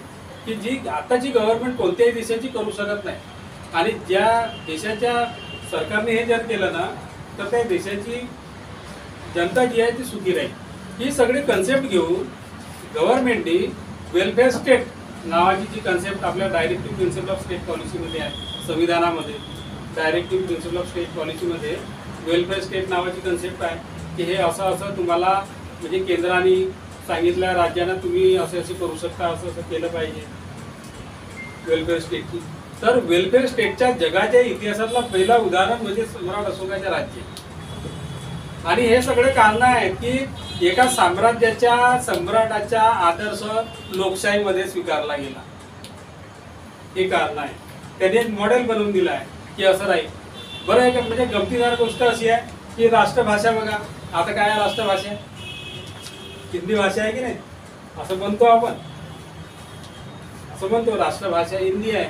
की जी आताची गव्हर्नमेंट कोणत्याही देशाची करू शकत नाही. आणि ज्या देशाच्या सरकारने हे जर केलं ना, तर त्या देशाची जनता जी आहे ती सुखी राहील. ही सगळी कन्सेप्ट घेऊन गव्हर्नमेंटने वेलफेअर स्टेट नावाची जी कन्सेप्ट आपल्या डायरेक्टिव्ह प्रिन्सिपल ऑफ स्टेट पॉलिसीमध्ये आहे, संविधानामध्ये डायरेक्टिव्ह प्रिन्सिपल ऑफ स्टेट पॉलिसीमध्ये वेलफेअर स्टेट नावाची कन्सेप्ट आहे की हे असं तुम्हाला म्हणजे केंद्राने सांगितल्या राज्यांना तुम्ही असे करू शकता, असं केलं पाहिजे वेलफेअर स्टेटची. तर वेलफेअर स्टेटच्या जगाच्या इतिहासातला पहिला उदाहरण म्हणजे सम्राट अशोकाचे राज्य. आणि हे सगळे कारण आहेत की एका सम्राटाचा आदर्श लोकशाहीमध्ये स्वीकारला गेला. हे कारण आहे. त्यांनी एक मॉडेल बनवून दिलं आहे की असं राहील. बरं आहे का? म्हणजे गमतीदार गोष्ट अशी आहे की राष्ट्रभाषा बघा, आता काय राष्ट्रभाषा? हिंदी भाषा आहे की नाही? असं म्हणतो आपण, असं म्हणतो राष्ट्रभाषा हिंदी आहे,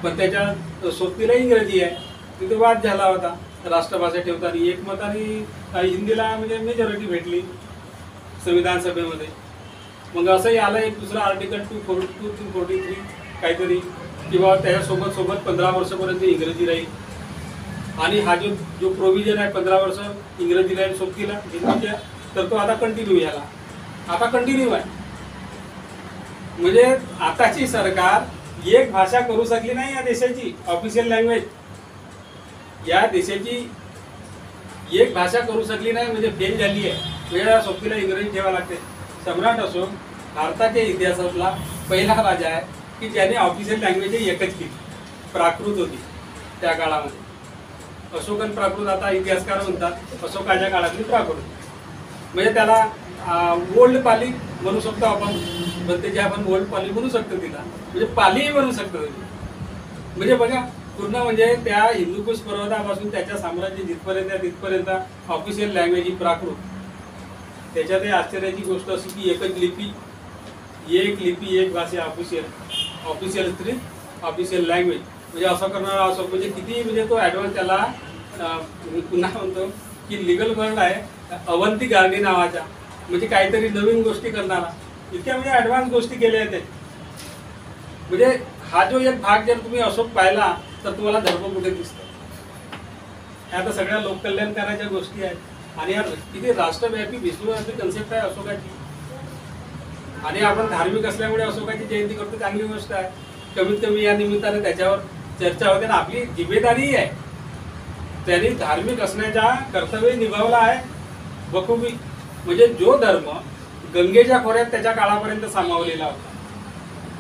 पण त्याच्या सोबतीला इंग्रजी आहे. तिथे वाद झाला होता राष्ट्रभाषा ठेवताना. एकमताने हिंदीला म्हणजे मेजॉरिटी भेटली संविधान सभेमध्ये. मग असंही आलं एक दुसरा आर्टिकल 242-243 काहीतरी, किंवा त्याच्यासोबत 15 वर्षापर्यंत इंग्रजी राहील. आणि हा जो प्रोव्हिजन आहे 15 वर्ष इंग्रजी राहील सोबतीला हिंदीच्या, तर तो आता कंटिन्यू झाला. आता कंटिन्यू आहे. म्हणजे आताची सरकार एक भाषा करू शकली नाही या देशाची ऑफिशियल लँग्वेज. या देशाची एक भाषा करू शकली नाही म्हणजे फेल झाली आहे. वेळा सोबतीला इंग्रजी ठेवा लागते. सम्राट अशोक भारताच्या इतिहासातला पहिला राजा आहे की ज्याने ऑफिशियल लँग्वेज एकच केली. प्राकृत होती त्या काळामध्ये. अशोकन प्राकृत आता इतिहासकार म्हणतात, अशोकाच्या काळातली प्राकृत. म्हणजे त्याला ओल्ड पाली म्हणू शकतो आपण, पण त्याची आपण ओल्ड पाली म्हणू शकतो तिला, म्हणजे पालीही म्हणू शकतो. म्हणजे बघा पूर्ण म्हणजे त्या हिंदूकुश पर्वतापासून त्याच्या साम्राज्य जिथपर्यंत तिथपर्यंत ऑफिशियल लँग्वेज ही प्राकृत. त्याच्यातही आश्चर्याची गोष्ट अशी की एकच लिपी, एक भाषा, ऑफिशियल स्क्रिप्ट, ऑफिशियल लँग्वेज. म्हणजे असं करणारा असं म्हणजे किती म्हणजे तो ॲडव्हान्स. त्याला पुन्हा म्हणतो की लिगल वर्ड आहे अवंती गार्डी नावाचा, म्हणजे काहीतरी नवीन गोष्टी करणारा. इतक्या म्हणजे ॲडव्हान्स गोष्टी केल्या आहेत. म्हणजे हा जो एक भाग जर तुम्ही अशोक पाहिला तर तुम्हाला धर्म कुठे दिसतं. ह्या आता सगळ्या लोककल्याणकाराच्या गोष्टी आहेत. आणि या किती राष्ट्रव्यापी विश्वव्यापी कन्सेप्ट आहे अशोकाची. आणि आपण धार्मिक असल्यामुळे अशोकाची जयंती करतो, चांगली गोष्ट आहे. कमीत कमी या निमित्ताने त्याच्यावर चर्चा होते. आणि आपली जिम्मेदारीही आहे. त्यांनी धार्मिक असण्याचा कर्तव्य निभावला आहे. बखुबी, म्हणजे जो धर्म गंगेच्या खोऱ्यात त्याच्या काळापर्यंत सामावलेला होता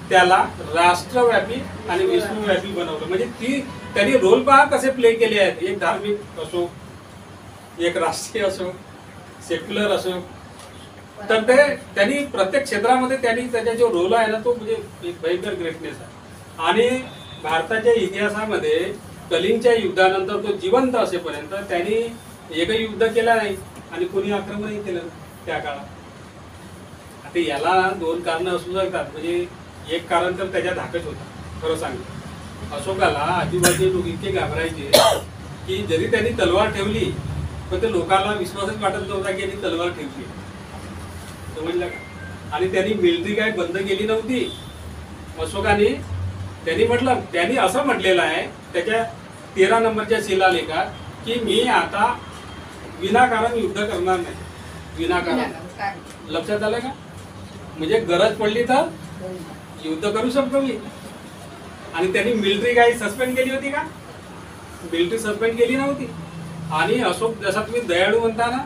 त्याला राष्ट्रव्यापी आणि विश्वव्यापी बनवलं. म्हणजे त्यांनी रोल पहा कसे प्ले केले आहेत. एक धार्मिक असो, एक राष्ट्रीय असो, सेक्युलर असो, तर ते त्यांनी प्रत्येक क्षेत्रामध्ये त्यांनी त्याचा जो रोल आहे ना तो म्हणजे एक भयंकर ग्रेटनेस आहे. आणि भारताच्या इतिहासामध्ये कलिंगच्या युद्धानंतर तो जिवंत असेपर्यंत त्यांनी एकही युद्ध केलं नाही आणि कोणी आक्रमणही केलं त्या काळात. आता याला दोन कारणं असू शकतात. म्हणजे एक कारण तर त्याच्या धाकच होता. खरं सांगतो, अशोकाला आजूबाजूचे लोक इतके घाबरायचे की जरी त्यांनी तलवार ठेवली पण ते लोकांना विश्वासच वाटत नव्हता की यांनी तलवार ठेवली. समजलं का? आणि त्यांनी मिलिटरी काय बंद केली नव्हती अशोकाने. त्यांनी असं म्हटलेलं आहे त्याच्या 13 नंबरच्या शिलालेखात की मी आता विनाकारण युद्ध करणार नाही. विनाकारण लक्षात आलं का? म्हणजे गरज पडली तर युद्ध करू शकतो मी. आणि त्यांनी मिलिटरी काही सस्पेंड केली होती का? मिलिटरी सस्पेंड केली नव्हती. आणि अशोक जसा तुम्ही दयाळू म्हणता ना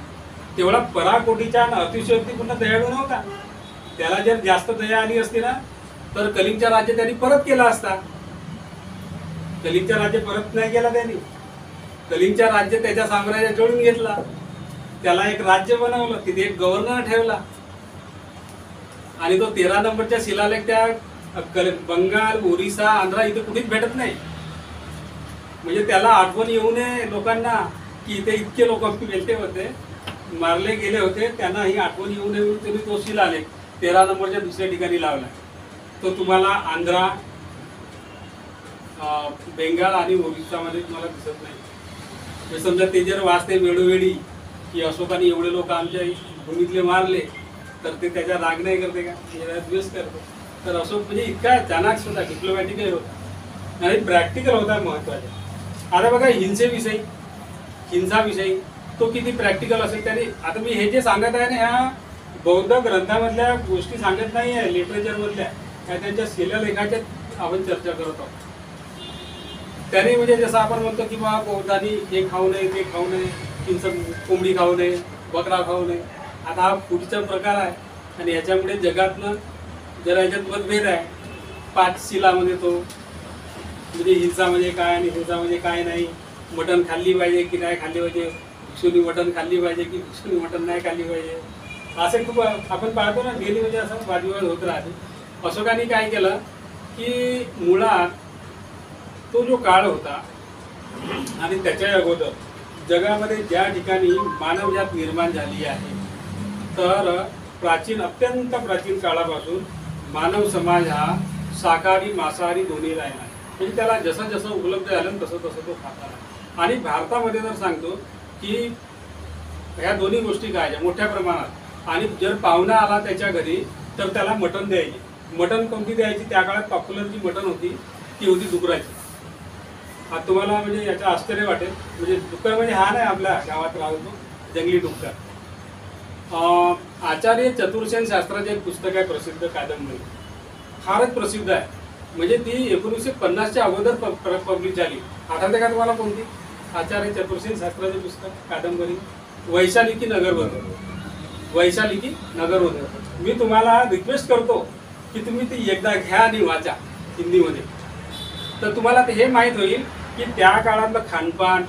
तेवढा पराकोटीच्या अतिशयोक्तीपूर्ण दयाळू नव्हता. त्याला जर जास्त दया आली असती ना तर कलिंगच्या राज्य त्यांनी परत केला असता. कलिंगच्या राज्य परत नाही केला त्यांनी. कलिंगच्या राज्य त्याच्या साम्राज्यात जोडून घेतला. त्याला एक राज्य बनवलं, तिथे एक गव्हर्नर ठेवला. आणि तो 13 नंबरच्या शिलालेख त्या बंगाल, ओरिसा, आंध्रा इथे कुठेच भेटत नाही. म्हणजे त्याला आठवण येऊ नये लोकांना की इथे इतके लोक मेले होते, मारले गेले होते, त्यांना ही आठवण येऊ नये म्हणून त्यांनी तो शिलालेख 13 नंबरच्या दुसऱ्या ठिकाणी लावला. तो तुम्हाला आंध्रा, बेंगाल आणि ओरिसामध्ये तुम्हाला दिसत नाही. म्हणजे समजा ते जर वाचते वेळोवेळी की अशोकाने एवढे लोक आमच्या भूमीतले मारले तर ते त्याच्या राग नाही करते का? द्वेष करतो. तर अशोक म्हणजे इतका चाणाक्ष होता, डिप्लोमॅटिकही होता आणि प्रॅक्टिकल होता महत्त्वाचा. आता बघा हिंसाविषयी तो किती प्रॅक्टिकल असेल त्याने. आता मी हे जे सांगत आहे ना ह्या बौद्ध ग्रंथामधल्या गोष्टी सांगत नाही आहे, लिटरेचरमधल्या त्यांच्या शिलालेखाच्या आपण चर्चा करत आहोत. त्याने म्हणजे जसं आपण म्हणतो की बा बौद्धांनी हे खाऊ नये, ते खाऊ नये, कोंबडी खाऊ नये, बकरा खाऊ नये. आता हा पुढचा प्रकार आहे आणि याच्यामुळे जगातनं जरा याच्यात मतभेद आहे. 5 शिलामध्ये तो म्हणजे हिंसा म्हणजे काय आणि हिंसा म्हणजे काय नाही. मटण खाल्ली पाहिजे की नाही खाल्ली पाहिजे, भिक्षुनी मटण खाल्ली पाहिजे की भिक्षुनी मटण नाही खाल्ली पाहिजे, असे खूप आपण पाहतो ना डेली. म्हणजे असं वादविवाद होत राहते. अशोकाने काय केलं की मुळात तो जो काळ होता आणि त्याच्या अगोदर जगामध्ये ज्या ठिकाणी मानवजात निर्माण झाली आहे तर अत्यंत प्राचीन काळापासून मानव समाज हा शाकाहारी मांसाहारी दोन्ही राहिला. म्हणजे त्याला जसं जसं उपलब्ध झालं तसं तसं तो खाता. आणि भारतामध्ये जर सांगतो की ह्या दोन्ही गोष्टी काय मोठ्या प्रमाणात. आणि जर पाहुणा आला त्याच्या घरी तर त्याला मटण द्यायची. मटण कोणती द्यायची? त्या काळात पॉप्युलर जी मटण होती ती होती डुकराची. आता तुम्हाला म्हणजे याचं आश्चर्य वाटेल. म्हणजे डुक्कर म्हणजे हा नाही आपल्या गावात राहतो जंगली डुक्कर. आचार्य चतुर्सेन शास्त्राचे एक पुस्तक आहे प्रसिद्ध, कादंबरी फारच प्रसिद्ध आहे. म्हणजे ती 1950च्या अगोदर पब्लिश झाली. आठवते का तुम्हाला कोणती? आचार्य चतुर्सेन शास्त्राचे पुस्तक, कादंबरी वैशालिकी नगरवधू. वैशालिकी नगरवधू. मी तुम्हाला रिक्वेस्ट करतो की तुम्ही ती एकदा घ्या आणि वाचा हिंदीमध्ये. तर तुम्हाला हे माहीत होईल की त्या काळातलं खानपान,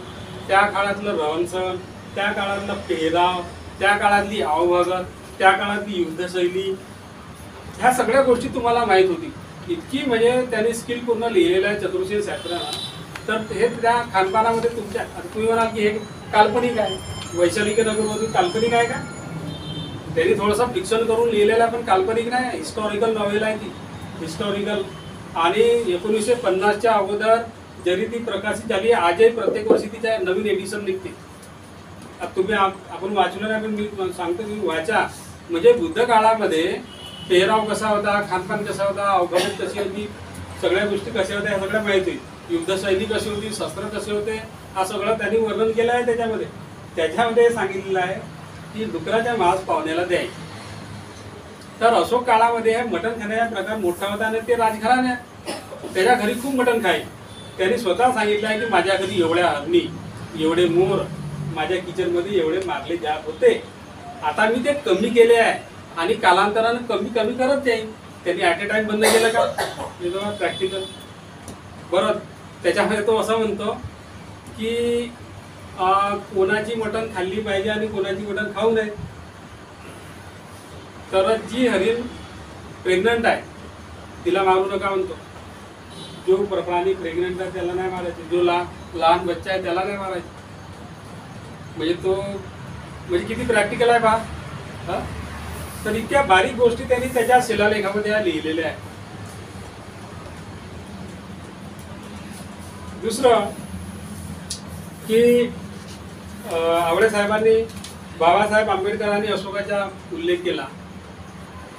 त्या काळातलं रहनसहन, त्या काळातलं पेहराव, त्या काळातली आवभगत, त्या काळातली युद्धशैली, ह्या सगळ्या गोष्टी तुम्हाला माहीत होती. इतकी म्हणजे त्यांनी स्किल पूर्ण लिहिलेलं आहे चतुर्सेन शास्त्राला. तर हे त्या खानपानामध्ये तुमच्या तुम्ही म्हणाल की हे काल्पनिक आहे. वैशालिकी नगरवधू काल्पनिक आहे का? त्यांनी थोडंसं फिक्शन करून लिहिलेलं आहे पण काल्पनिक नाही. हिस्टॉरिकल नॉव्हेल आहे ती, हिस्टॉरिकल. आणि 1950च्या अगोदर जरी ती प्रकाशित झाली, आजही प्रत्येक वर्षी तिच्या नवीन एडिशन निघते. तुम्ही आपण वाचलं नाही पण मी सांगतो तुम्ही वाचा. म्हणजे बुद्ध काळामध्ये पेहराव कसा होता, खानपान कसा होता, अवघड कशी होती, सगळ्या गोष्टी कशा होत्या ह्या सगळ्या माहिती. युद्धशैली कशी होती, शस्त्र कसे होते, हा सगळं त्यांनी वर्णन केलं आहे त्याच्यामध्ये. त्याच्यामध्ये सांगितलेलं आहे की डुकराच्या मांस पाहुण्याला द्यायचे. तर अशोक काळामध्ये मटण खाण्याचा प्रकार मोठा होता आणि ते राजघराण्या त्याच्या घरी खूप मटण खाय. त्यांनी स्वतः सांगितलं आहे की माझ्या घरी एवढ्या हरणी, एवढे मोर, माझ्या किचनमध्ये एवढे मारले जात होते. आता मी ते कमी केले आहे आणि कालांतरानं कमी कमी करत जाईन. त्यांनी ॲट ए टाइम बंद केलं का? प्रॅक्टिकल बरं. त्याच्यामध्ये तो असं म्हणतो की कोणाची मटण खाल्ली पाहिजे आणि कोणाची मटण खाऊ नये. तर जी हरीण प्रेग्नंट आहे तिला मारू नका म्हणतो. जो प्राणी प्रेग्नंट आहे त्याला नाही मारायचे. जो लहान बच्चा आहे त्याला नाही मारायचे. म्हणजे तो म्हणजे किती प्रॅक्टिकल आहे पहा. तर इतक्या बारीक गोष्टी त्यांनी त्याच्या शिलालेखामध्ये लिहिलेल्या आहेत. दुसरं की आवळे साहेबांनी बाबासाहेब आंबेडकरांनी अशोकाचा उल्लेख केला.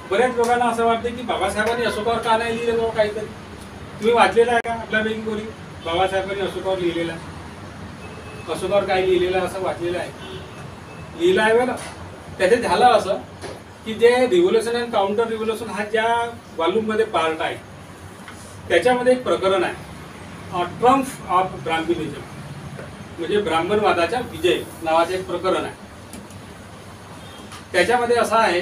बऱ्याच लोकांना असं वाटतं की बाबासाहेबांनी अशोकावर का नाही लिहिलं बाबा काहीतरी. तुम्ही वाचलेलं आहे का आपल्यापैकी कोणी बाबासाहेबांनी अशोकावर लिहिलेलं आहे? अशोकावर काय लिहिलेलं आहे असं वाचलेलं आहे? लिहिलं आहे बरं. त्याच्यात झालं असं की जे रिव्होल्युशन अँड काउंटर रिव्होल्युशन हा ज्या वॉल्यूममध्ये पार्ट आहे त्याच्यामध्ये एक प्रकरण आहे ट्रम्प ऑफ ब्राह्मणिझम, म्हणजे ब्राह्मणवादाचा विजय नावाचं एक प्रकरण आहे. त्याच्यामध्ये असं आहे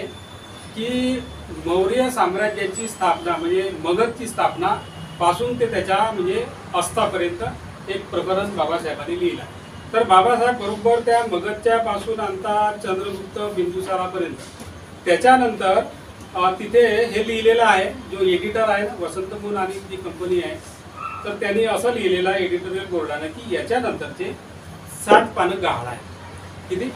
की मौर्य साम्राज्याची स्थापना म्हणजे मगधची स्थापना पासून ते त्याच्या म्हणजे अस्तापर्यंत एक प्रकरण बाबासाहेबांनी लिहिलं. तर बाबासाहेब बरोबर त्या मगधच्या पासून अंता चंद्रगुप्त बिंदुसारापर्यंत त्याच्यानंतर तिथे हे लिहिलेलं आहे. जो एडिटर आहे वसंत मून आणि जी कंपनी आहे तर त्यांनी असं लिहिलेलं आहे एडिटोरियल बोर्डानं की याच्यानंतरचे 7 पानं गहाळ आहे. किती?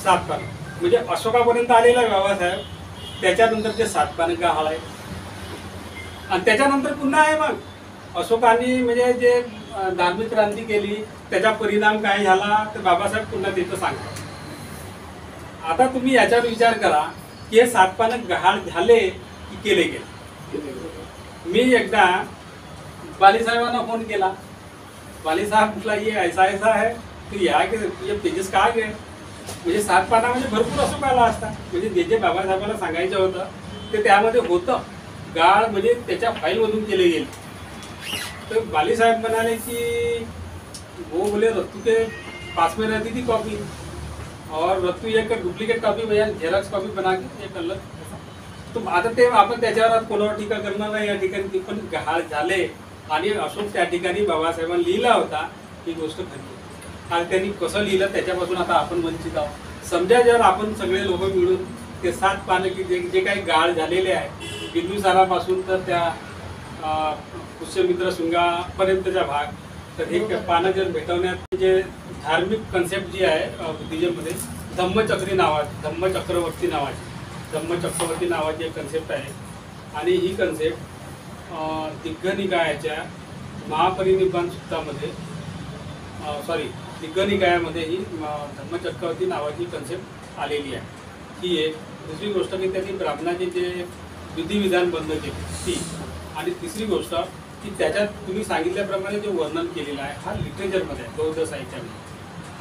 7 पानं. म्हणजे अशोकापर्यंत आलेला आहे बाबासाहेब, त्याच्यानंतरचे 7 पानं गहाळ आहे. आणि त्याच्यानंतर पुन्हा आहे मग अशोकाने म्हणजे जे धार्मिक क्रांती केली त्याचा परिणाम काय झाला तर बाबासाहेब पुन्हा तिथं सांगतात. आता तुम्ही याच्यावर विचार करा की हे 7 पानं गहाळ झाले की केले गेले. मी एकदा वाली साहेबांना फोन केला. वाली साहेब म्हटला ये ऐसा ऐसा है तो या के ये पेजेस का गए. म्हणजे 7 पाना म्हणजे भरपूर अशोक आला असता. म्हणजे जे जे बाबासाहेबांना सांगायचं होतं ते त्यामध्ये होतं. गाळ म्हणजे त्याच्या फाईलमधून केले गेले. तो वाली साहब म्हणाले की वो बोले रत्तू के पास में रहती थी कॉपी और रत्तू एक डुप्लिकेट कॉपी भैया झेरॉक्स कॉपी बना के एक अलग. तो आता ते आपण त्याच्यावर कोणावर टीका करणार नाही. या ठिकाणी पण गहाळ झाले आणि अशोक त्या ठिकाणी बाबासाहेबांनी लिहिला होता ही गोष्ट खरी. आणि त्यांनी कसं लिहिलं त्याच्यापासून आता आपण वंचित आहोत. समजा जर आपण सगळे लोक मिळून ते 7 पानं की जे काही गाळ झालेले आहे बिंदुसारापासून तर त्या पुष्यमित्र शृंगापर्यंतचा भाग तर हे पानं जर भेटवण्यात जे धार्मिक कन्सेप्ट जी आहे बुद्धिजममध्ये धम्मचक्रवर्ती नावाची एक कन्सेप्ट आहे. आणि ही कन्सेप्ट दिग्ग निकायाच्या महापरिनिब्बाण सूक्तामध्ये दिग्ग निकायामध्ये ही धम्मचक्रवर्ती नावाची कन्सेप्ट आलेली आहे. ही एक. दुसरी गोष्ट की त्यांनी ब्राह्मणाचे जे विधिविधान बंद केले ती. आणि तिसरी गोष्ट की त्याच्यात तुम्ही सांगितल्याप्रमाणे जे वर्णन केलेलं आहे हा लिटरेचरमध्ये आहे बौद्ध साहित्यामध्ये.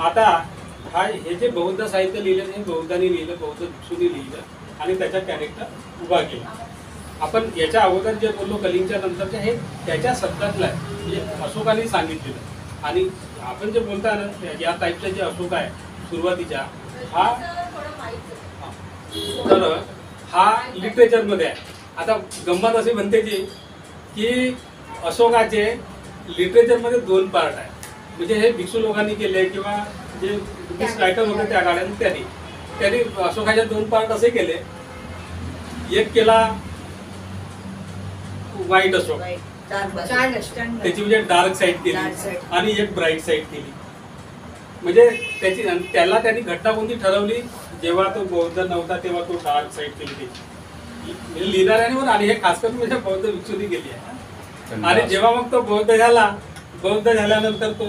आता हे जे बौद्ध साहित्य लिहिलं हे बौद्धांनी लिहिलं, बौद्ध भिक्षूंनी लिहिलं आणि त्याचा कॅरेक्टर उभा केला. आपण याच्या अगोदर जे बोललो कलिंगच्या नंतरच्या हे त्याच्या शब्दातलं आहे म्हणजे अशोकाने सांगितलेलं. आणि आपण जे बोलता ना या टाईपचा जे अशोक आहे सुरुवातीच्या हा तर हा लिटरेचरमध्ये आहे. आता गंमत अशी म्हणते की अशोकाचे लिटरेचरमध्ये 2 पार्ट आहे. म्हणजे हे भिक्षू लोकांनी केले किंवा जे बुद्धिस्ट रायटर होते त्या काळात त्यांनी अशोकाचे 2 पार्ट असे केले. एक केला वाईट अशोक त्याची म्हणजे डार्क साईड केली आणि एक ब्राईट साईड केली. म्हणजे त्याला त्यांनी घटना कोणती ठरवली जेव्हा तो बौद्ध नव्हता तेव्हा तो डार्क साईड केली त्याची लिहिणाऱ्याने पण. आणि हे खास करून म्हणजे बौद्ध भिक्षूंनी केली आहे. आणि जेव्हा मग तो बौद्ध झाल्यानंतर तो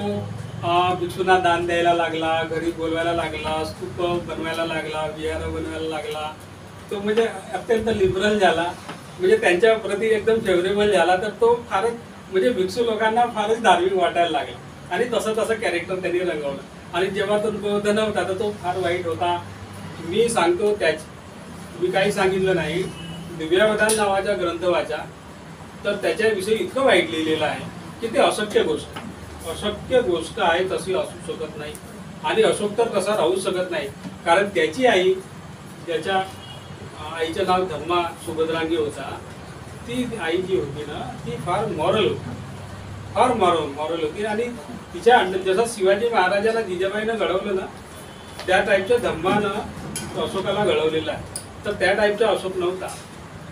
भिक्षूंना दान द्यायला लागला, घरी बोलवायला लागला, स्तूप बनवायला लागला, विहार बनवायला लागला. तो म्हणजे अत्यंत लिबरल झाला, म्हणजे त्यांच्या प्रती एकदम फेवरेबल झाला. तर तो फारच म्हणजे भिक्षू लोकांना फारच धार्मिक वाटायला लागला आणि तसं कॅरेक्टर त्यांनी रंगवलं. आणि जेव्हा तो बौद्ध नव्हता तर तो फार वाईट होता. मी सांगतो मी काही सांगितलं नाही. दिव्यावधान नावाचा ग्रंथ वाचा तर त्याच्याविषयी इतकं वाईट लिहिलेलं आहे की ते अशक्य गोष्ट आहे तशी असू शकत नाही. आणि अशोक तर तसा राहूच शकत नाही. कारण त्याची आई, त्याच्या आईचं नाव धम्मा सुभद्रांगी होता, ती आई जी होती ना ती फार मॉरल होती, फार मॉरल होती. आणि तिच्या जसं शिवाजी महाराजांना जिजाबाईनं घडवलं ना त्या टाईपच्या धम्मानं अशोकाला घडवलेलं आहे. तर त्या टाईपचा अशोक नव्हता,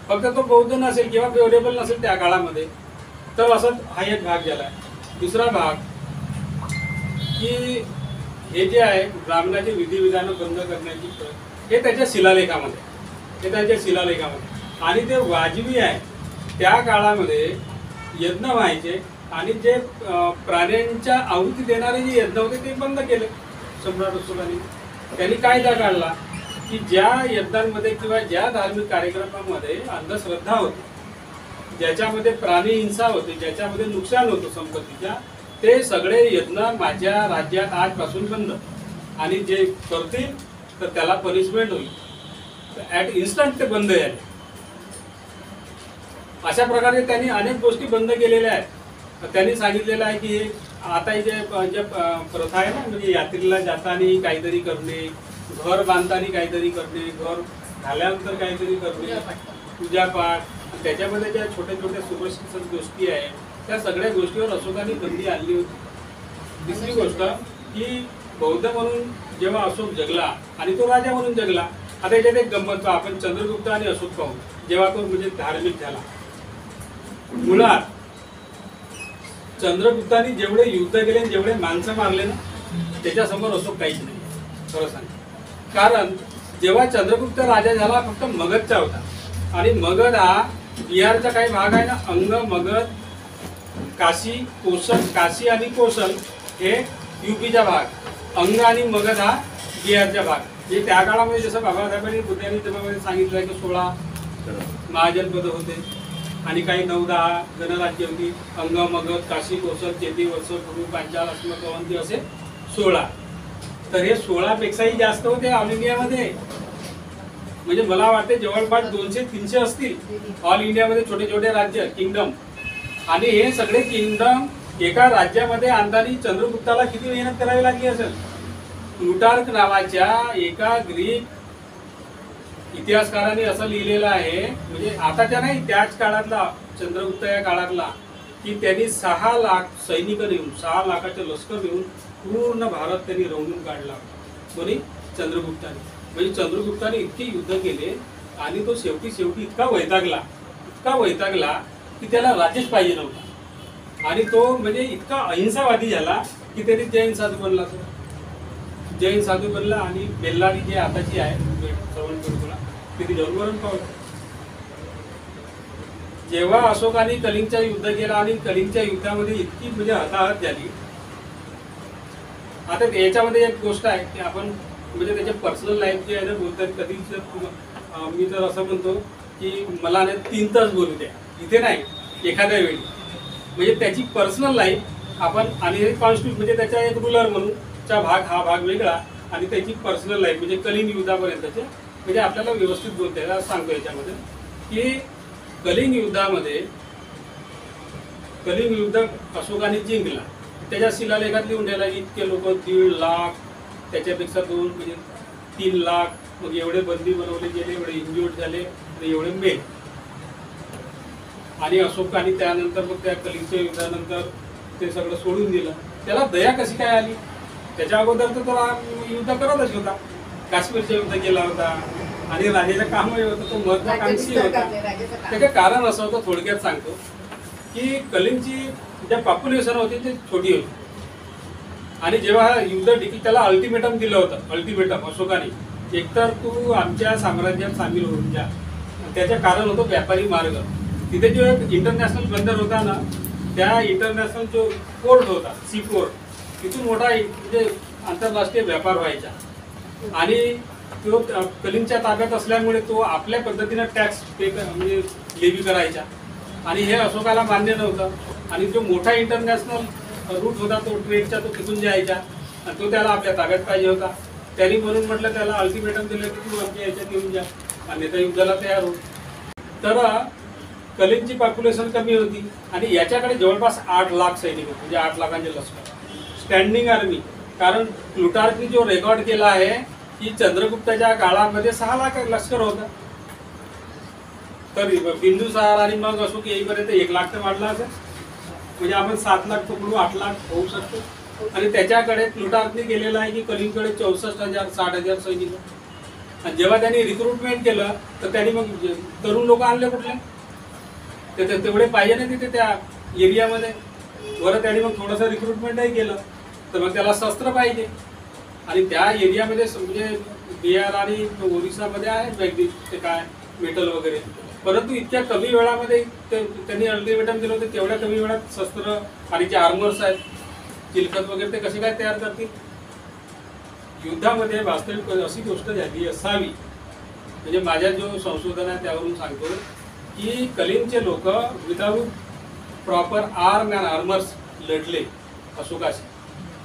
फक्त तो बौद्ध नसेल किंवा फेवरेबल नसेल त्या काळामध्ये. तर असं हा एक भाग झाला. दुसरा भाग की हे जे आहे ब्राह्मणाचे विधिविधानं बंद करण्याची हे त्याच्या शिलालेखामध्ये, आणि ते वाजवी आहे. त्या काळामध्ये यज्ञ व्हायचे आणि जे प्राण्यांच्या आहुती देणारे जे यज्ञ होते ते बंद केले सम्राट अशोकाने. त्यांनी कायदा काढला की ज्या यज्ञांमध्ये किंवा ज्या धार्मिक कार्यक्रमामध्ये अंधश्रद्धा होती, ज्याच्यामध्ये प्राणी हिंसा होते, ज्याच्यामध्ये नुकसान होतं संपत्तीच्या, ते सगळे यज्ञ माझ्या राज्यात आजपासून बंद. आणि जे करतील तर त्याला पनिशमेंट होईल. ॲट इन्स्टंट ते बंद झाले. अशा प्रकारे त्यांनी अनेक गोष्टी बंद केलेल्या आहेत. त्यांनी सांगितलेलं आहे की आता जे प्रथा आहे ना, म्हणजे यात्रेला जाताना काहीतरी करणे, घर बांधताना काहीतरी करणे, घर झाल्यानंतर काहीतरी करणे, पूजापाठ, त्याच्यामध्ये ज्या छोट्या छोट्या सुरक्षित गोष्टी आहेत त्या सगळ्या गोष्टीवर अशोकाने बंदी आणली होती. तिसरी गोष्ट की बौद्ध म्हणून जेव्हा अशोक जगला आणि तो राजा म्हणून जगला. आता याच्यात एक गंमत आपण चंद्रगुप्त आणि अशोक पाहू. जेव्हा तो म्हणजे धार्मिक झाला, मुळात चंद्रगुप्तानी जेवढे युद्ध केले, जेवढे माणसं मारले ना, त्याच्यासमोर अशोक काहीच नाही, खरं सांग. कारण जेव्हा चंद्रगुप्त राजा झाला फक्त मगधचा होता, आणि मगध हा बिहारचा काही भाग आहे ना, अंग, मगध, काशी आणि कोसल हे युपीचा भाग, अंग आणि मगध हा बिहारचा भाग. जे त्या काळामध्ये जसं बाबासाहेबांनी बुद्धांनी त्यामध्ये सांगितलं की 16 महाजनपद होते आणि काही 9-10 गणराज्य होती. अंग, मगध, काशी, कोसल, चेती, वत्स, कुरु, पांचाल, अस्मक, अवंती असे 16. तर हे 16 पेक्षाही जास्त होते ऑल इंडियामध्ये. म्हणजे मला वाटते जवळपास 200-300 असतील ऑल इंडियामध्ये छोटे छोटे राज्य, किंगडम. आणि हे सगळे किंगडम एका राज्यामध्ये आणताना चंद्रगुप्ताला किती मेहनत करावी लागली असेल. प्लुटार्क नावाच्या एका ग्रीक इतिहासकाराने असं लिहिलेलं आहे, म्हणजे आताच्या नाही, त्याच काळातला, चंद्रगुप्त या काळातला, की त्यांनी 6 लाख सैनिक नेऊन, 6 लाखाचं लष्कर नेऊन पूर्ण भारत त्यांनी रवून काढला. कोणी? चंद्रगुप्ताने. म्हणजे चंद्रगुप्ताने इतके युद्ध केले आणि तो शेवटी इतका वैतागला की त्याला राज्यच पाहिजे नव्हता. आणि तो म्हणजे इतका अहिंसावादी झाला की त्याने जैन साधू बनला. आणि बेल्लारी जे आताची आहे सवणकुळा, तिथे जाऊन मरण पावलं. जेव्हा अशोकाने कलिंगचा युद्ध केला आणि कलिंगच्या युद्धामध्ये इतकी म्हणजे हताहत झाली. आता याच्यामध्ये एक गोष्ट आहे की आपण म्हणजे त्याच्या पर्सनल लाईफ जे आहे ना बोलतात, कधी मी तर असं म्हणतो की मला 3 तास बोलू द्या इथे नाही, एखाद्या वेळी. म्हणजे त्याची पर्सनल लाईफ आपण, आणि कॉन्स्टिट्यूट म्हणजे त्याचा एक रुलर म्हणूनचा भाग, हा भाग वेगळा, आणि त्याची पर्सनल लाईफ म्हणजे कलिंग युद्धापर्यंतचे म्हणजे आपल्याला व्यवस्थित बोलता येईल. सांगतो याच्यामध्ये की कलिंग युद्ध अशोकाने जिंकला. त्याच्या शिलालेखात लिहून ठेवला इतके लोक 1.5 लाख, त्याच्यापेक्षा 2 म्हणजे 3 लाख, मग एवढे बंदी बनवले गेले, एवढे इंज्युर्ड झाले, एवढे मेले. आणि अशोकाने त्यानंतर मग त्या कलिंगच्या युद्धानंतर ते सगळं सोडून दिलं. त्याला दया कशी काय आली? त्याच्या अगोदर तर तो युद्ध करतच होता, काश्मीरचं युद्ध केला होता आणि राजाचं कामही होतं, तो महत्वाकांक्षी होता. त्याचं कारण असं होतं, थोडक्यात सांगतो की कलिंगची ज्या पॉप्युलेशन होती ती छोटी होती. आणि जेव्हा युद्ध त्याला अल्टिमेटम दिलं होतं अशोकाने, एकतर तू आमच्या साम्राज्यात सामील होऊन जा. त्याचं कारण होतं व्यापारी मार्ग. तिथे जो एक इंटरनॅशनल बंदर होता ना, त्या इंटरनॅशनल जो पोर्ट होता, सी पोर्ट, तिथून मोठा म्हणजे आंतरराष्ट्रीय व्यापार व्हायचा. आणि तो कलिंगच्या ताब्यात असल्यामुळे तो आपल्या पद्धतीनं टॅक्स म्हणजे लेवी करायचा. आणि हे अशोकाला मान्य नव्हतं. आणि जो मोठा इंटरनॅशनल रूट होता तो ट्रेडचा, तो तिथून जायचा आणि तो त्याला आपल्या ताब्यात पाहिजे होता. त्यांनी म्हणून म्हटलं, त्याला अल्टिमेटम दिलं की तू आमच्या याच्यात येऊन जा, आणि त्या युद्धाला तयार हो. तर कलिंगची पॉप्युलेशन कमी होती आणि याच्याकडे जवळपास 8 लाख सैनिक होते, म्हणजे 8 लाखांचे लष्कर, स्टँडिंग आर्मी. कारण प्लुटार्कनी जो रेकॉर्ड केला आहे की चंद्रगुप्ताच्या काळामध्ये 6 लाख लष्कर होतं, तर बिंदुसार आणि मग अशोक येईपर्यंत 1 लाख तर वाढला असेल. म्हणजे आपण 7 लाख पकडू, 8 लाख होऊ शकतो. आणि त्याच्याकडे प्लुटार्कने केलेलं आहे की कलिंगकडे 64,000 60,000 सैनिक. आणि जेव्हा त्यांनी रिक्रुटमेंट केलं तर त्यांनी मग तरुण लोक आणले कुठले, ते तेवढे पाहिजे नाही तिथे त्या एरियामध्ये. बरं त्यांनी मग थोडंसं रिक्रुटमेंटही केलं, तर मग त्याला शस्त्र पाहिजे. आणि त्या एरियामध्ये म्हणजे बिहार आणि ओरिसामध्ये आहे ते काय मेटल वगैरे, परंतु इतक्या कमी वेळामध्ये त्यांनी अल्टिमेटम दिलं होतं, तेवढ्या कमी वेळात शस्त्र आणि जे आर्मर्स आहेत चिलखत वगैरे ते कसे काय तयार करतील. युद्धामध्ये वास्तविक अशी गोष्ट झाली असावी, म्हणजे माझ्या जो संशोधन आहे त्यावरून सांगतो की कलिंगचे लोक without proper arm and armours लढले अशोकाशी.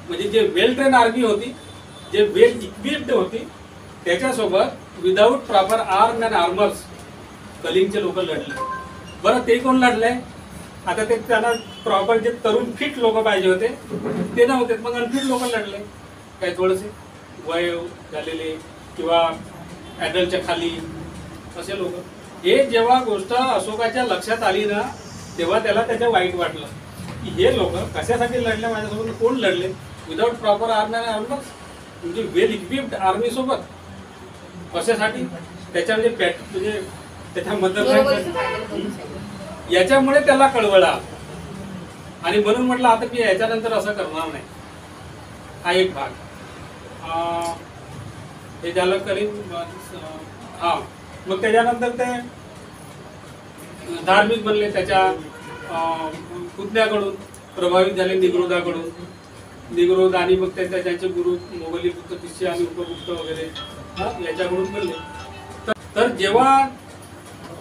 म्हणजे जे वेल ट्रेन आर्मी होती, जे वेल इक्विप्ड होती, त्याच्यासोबत without proper arm and armours कलिंगचे लोक लढले. बरं ते कोण लढले, आता ते त्यांना प्रॉपर जे तरुण फिट लोक पाहिजे होते ते नव्हते, मग अनफिट लोक लढले. काही थोडेसे वय झालेले किंवा ॲडल्टच्या खाली असे लोक. हे जेव्हा गोष्ट अशोकाच्या लक्षात आली ना, तेव्हा त्याला त्याचं वाईट वाटलं की हे लोक कशासाठी लढले माझ्यासोबत, कोण लढले without proper arm and armours, म्हणजे वेल इक्विप्ड आर्मी सोबत कशासाठी. त्याच्या म्हणजे त्याच्याबद्दल याच्यामुळे त्याला कळवळा. आणि म्हणून म्हटलं आता मी याच्यानंतर असं करणार नाही. हा एक भाग हे झालं करीन. हा मग त्याच्यानंतर ते धार्मिक बनले, त्याच्या पुतण्याकडून प्रभावित झाले, निग्रोध आणि मग त्यांचे गुरु मोगली गुप्त, तिसरे आणि उपगुप्त वगैरे याच्याकडून बनले. तर जेव्हा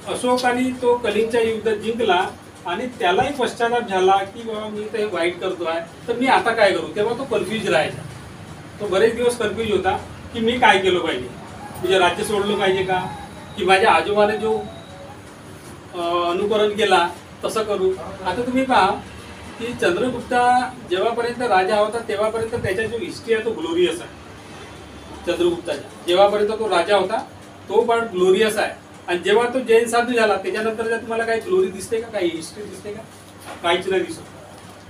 अशोकाने तो कलिंगचा युद्ध जिंकला आणि त्यालाही पश्चाताप झाला की बाबा मी ते वाईट करतोय, तर मी आता काय करू, तेव्हा तो कन्फ्यूज राहायचा. तो बरेच दिवस कन्फ्यूज होता की मी काय केलं पाहिजे, म्हणजे राज्य सोडलं पाहिजे का, की माझ्या आजोबाने जो अनुकरण केला तसं करू. आता तुम्ही पहा की चंद्रगुप्ता जेव्हापर्यंत राजा होता तेव्हापर्यंत त्याच्या जो हिस्ट्री आहे तो ग्लोरियस आहे. चंद्रगुप्ताच्या जेव्हापर्यंत तो राजा होता तो पण ग्लोरियस आहे. आणि जेव्हा तो जैन साधू झाला त्याच्यानंतर तुम्हाला काही ग्लोरी दिसते का, काही हिस्ट्री दिसते का, काहीच नाही दिसत.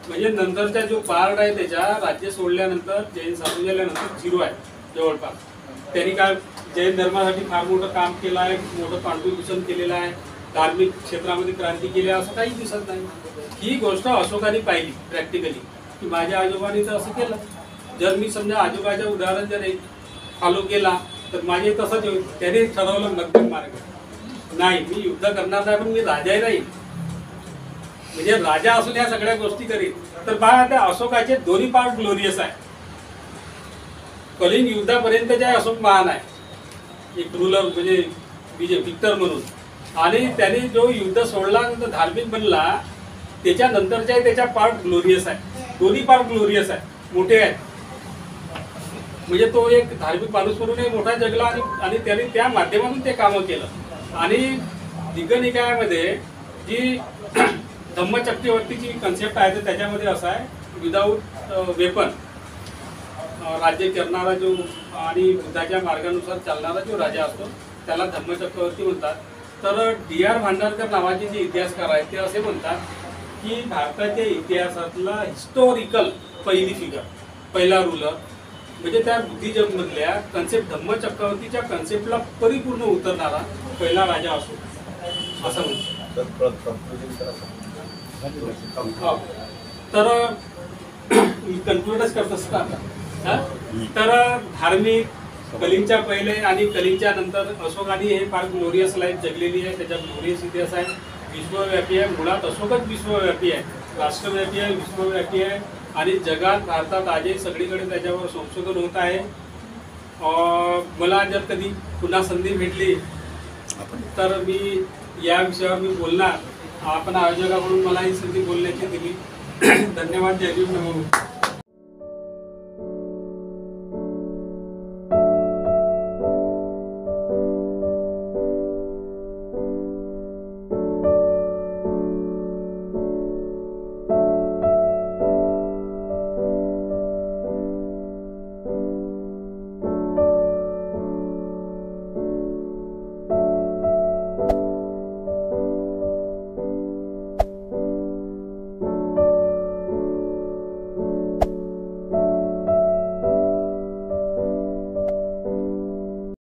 म्हणजे नंतरचा जो पार्ट आहे त्याच्या राज्य सोडल्यानंतर जैन साधू झाल्यानंतर 0 आहे जवळपास. त्यांनी काय जैन धर्मासाठी फार मोठं काम केलं आहे, मोठं कॉन्ट्रीब्युशन केलेलं आहे, धार्मिक क्षेत्रामध्ये क्रांती केली आहे असं काही दिसत नाही. ही गोष्ट अशोकाने पाहिली प्रॅक्टिकली की माझ्या आजोबांनी तर असं केलं. जर मी समजा आजोबाचं उदाहरण जर एक फॉलो केला तर माझे तसंच होईल. त्याने ठरवलं मध्यम मार्ग, नाही मी युद्ध करणार नाही, पण मी राजाही राहील, म्हणजे राजा असून या सगळ्या गोष्टी करील. तर पहा आता अशोकाचे दोन्ही पार्ट ग्लोरियस आहे. कलिंग युद्धापर्यंत जे अशोक महान आहे, एक रूलर म्हणजे विक्टर म्हणून. आणि त्याने जो युद्ध सोडला नंतर धार्मिक बनला त्याच्यानंतरच्या त्याच्या पार्ट ग्लोरियस आहे. दोन्ही पार्ट ग्लोरियस आहे, मोठे आहेत. म्हणजे तो एक धार्मिक माणूस म्हणून मोठा जगला आणि त्याने त्या माध्यमातून ते कामं केलं. आणि दिग्गनिकायामध्ये जी धम्मचक्रवर्तीची कन्सेप्ट आहे तर त्याच्यामध्ये असं आहे विदाऊट वेपन राज्य करणारा जो आणि बुद्धाच्या मार्गानुसार चालणारा जो राजा असतो त्याला धम्मचक्रवर्ती म्हणतात. तर D.R. भांडारकर नावाचे जे इतिहासकार आहेत ते असे म्हणतात की भारताच्या इतिहासातला हिस्टॉरिकल पहिली फिगर, पहिला रूलर म्हणजे त्या बुद्धिजम मधल्या कन्सेप्ट धम्मचक्रवर्तीच्या कन्सेप्टला परिपूर्ण उतरणारा पहिला राजा असो असं म्हणतात. तर कन्क्लूडच करत असतात. तर धार्मिक कलिंगच्या पहिले आणि कलिंगच्या नंतर अशोकाने हे फार ग्लोरियस लाईफ जगलेली आहे. त्याचा ग्लोरियस इतिहास आहे, विश्वव्यापी आहे. मुळात अशोकच विश्वव्यापी आहे, राष्ट्रव्यापी आहे, विश्वव्यापी आहे. आणि जगात भारतात आजही सगळीकडे त्याच्यावर संशोधन होत आहे. मला जर कधी पुन्हा संधी भेटली तर मी या विषयावर मी बोलणार. आपण आयोजकाकडून मला ही संधी बोलण्याची दिली. धन्यवाद. जय भीम.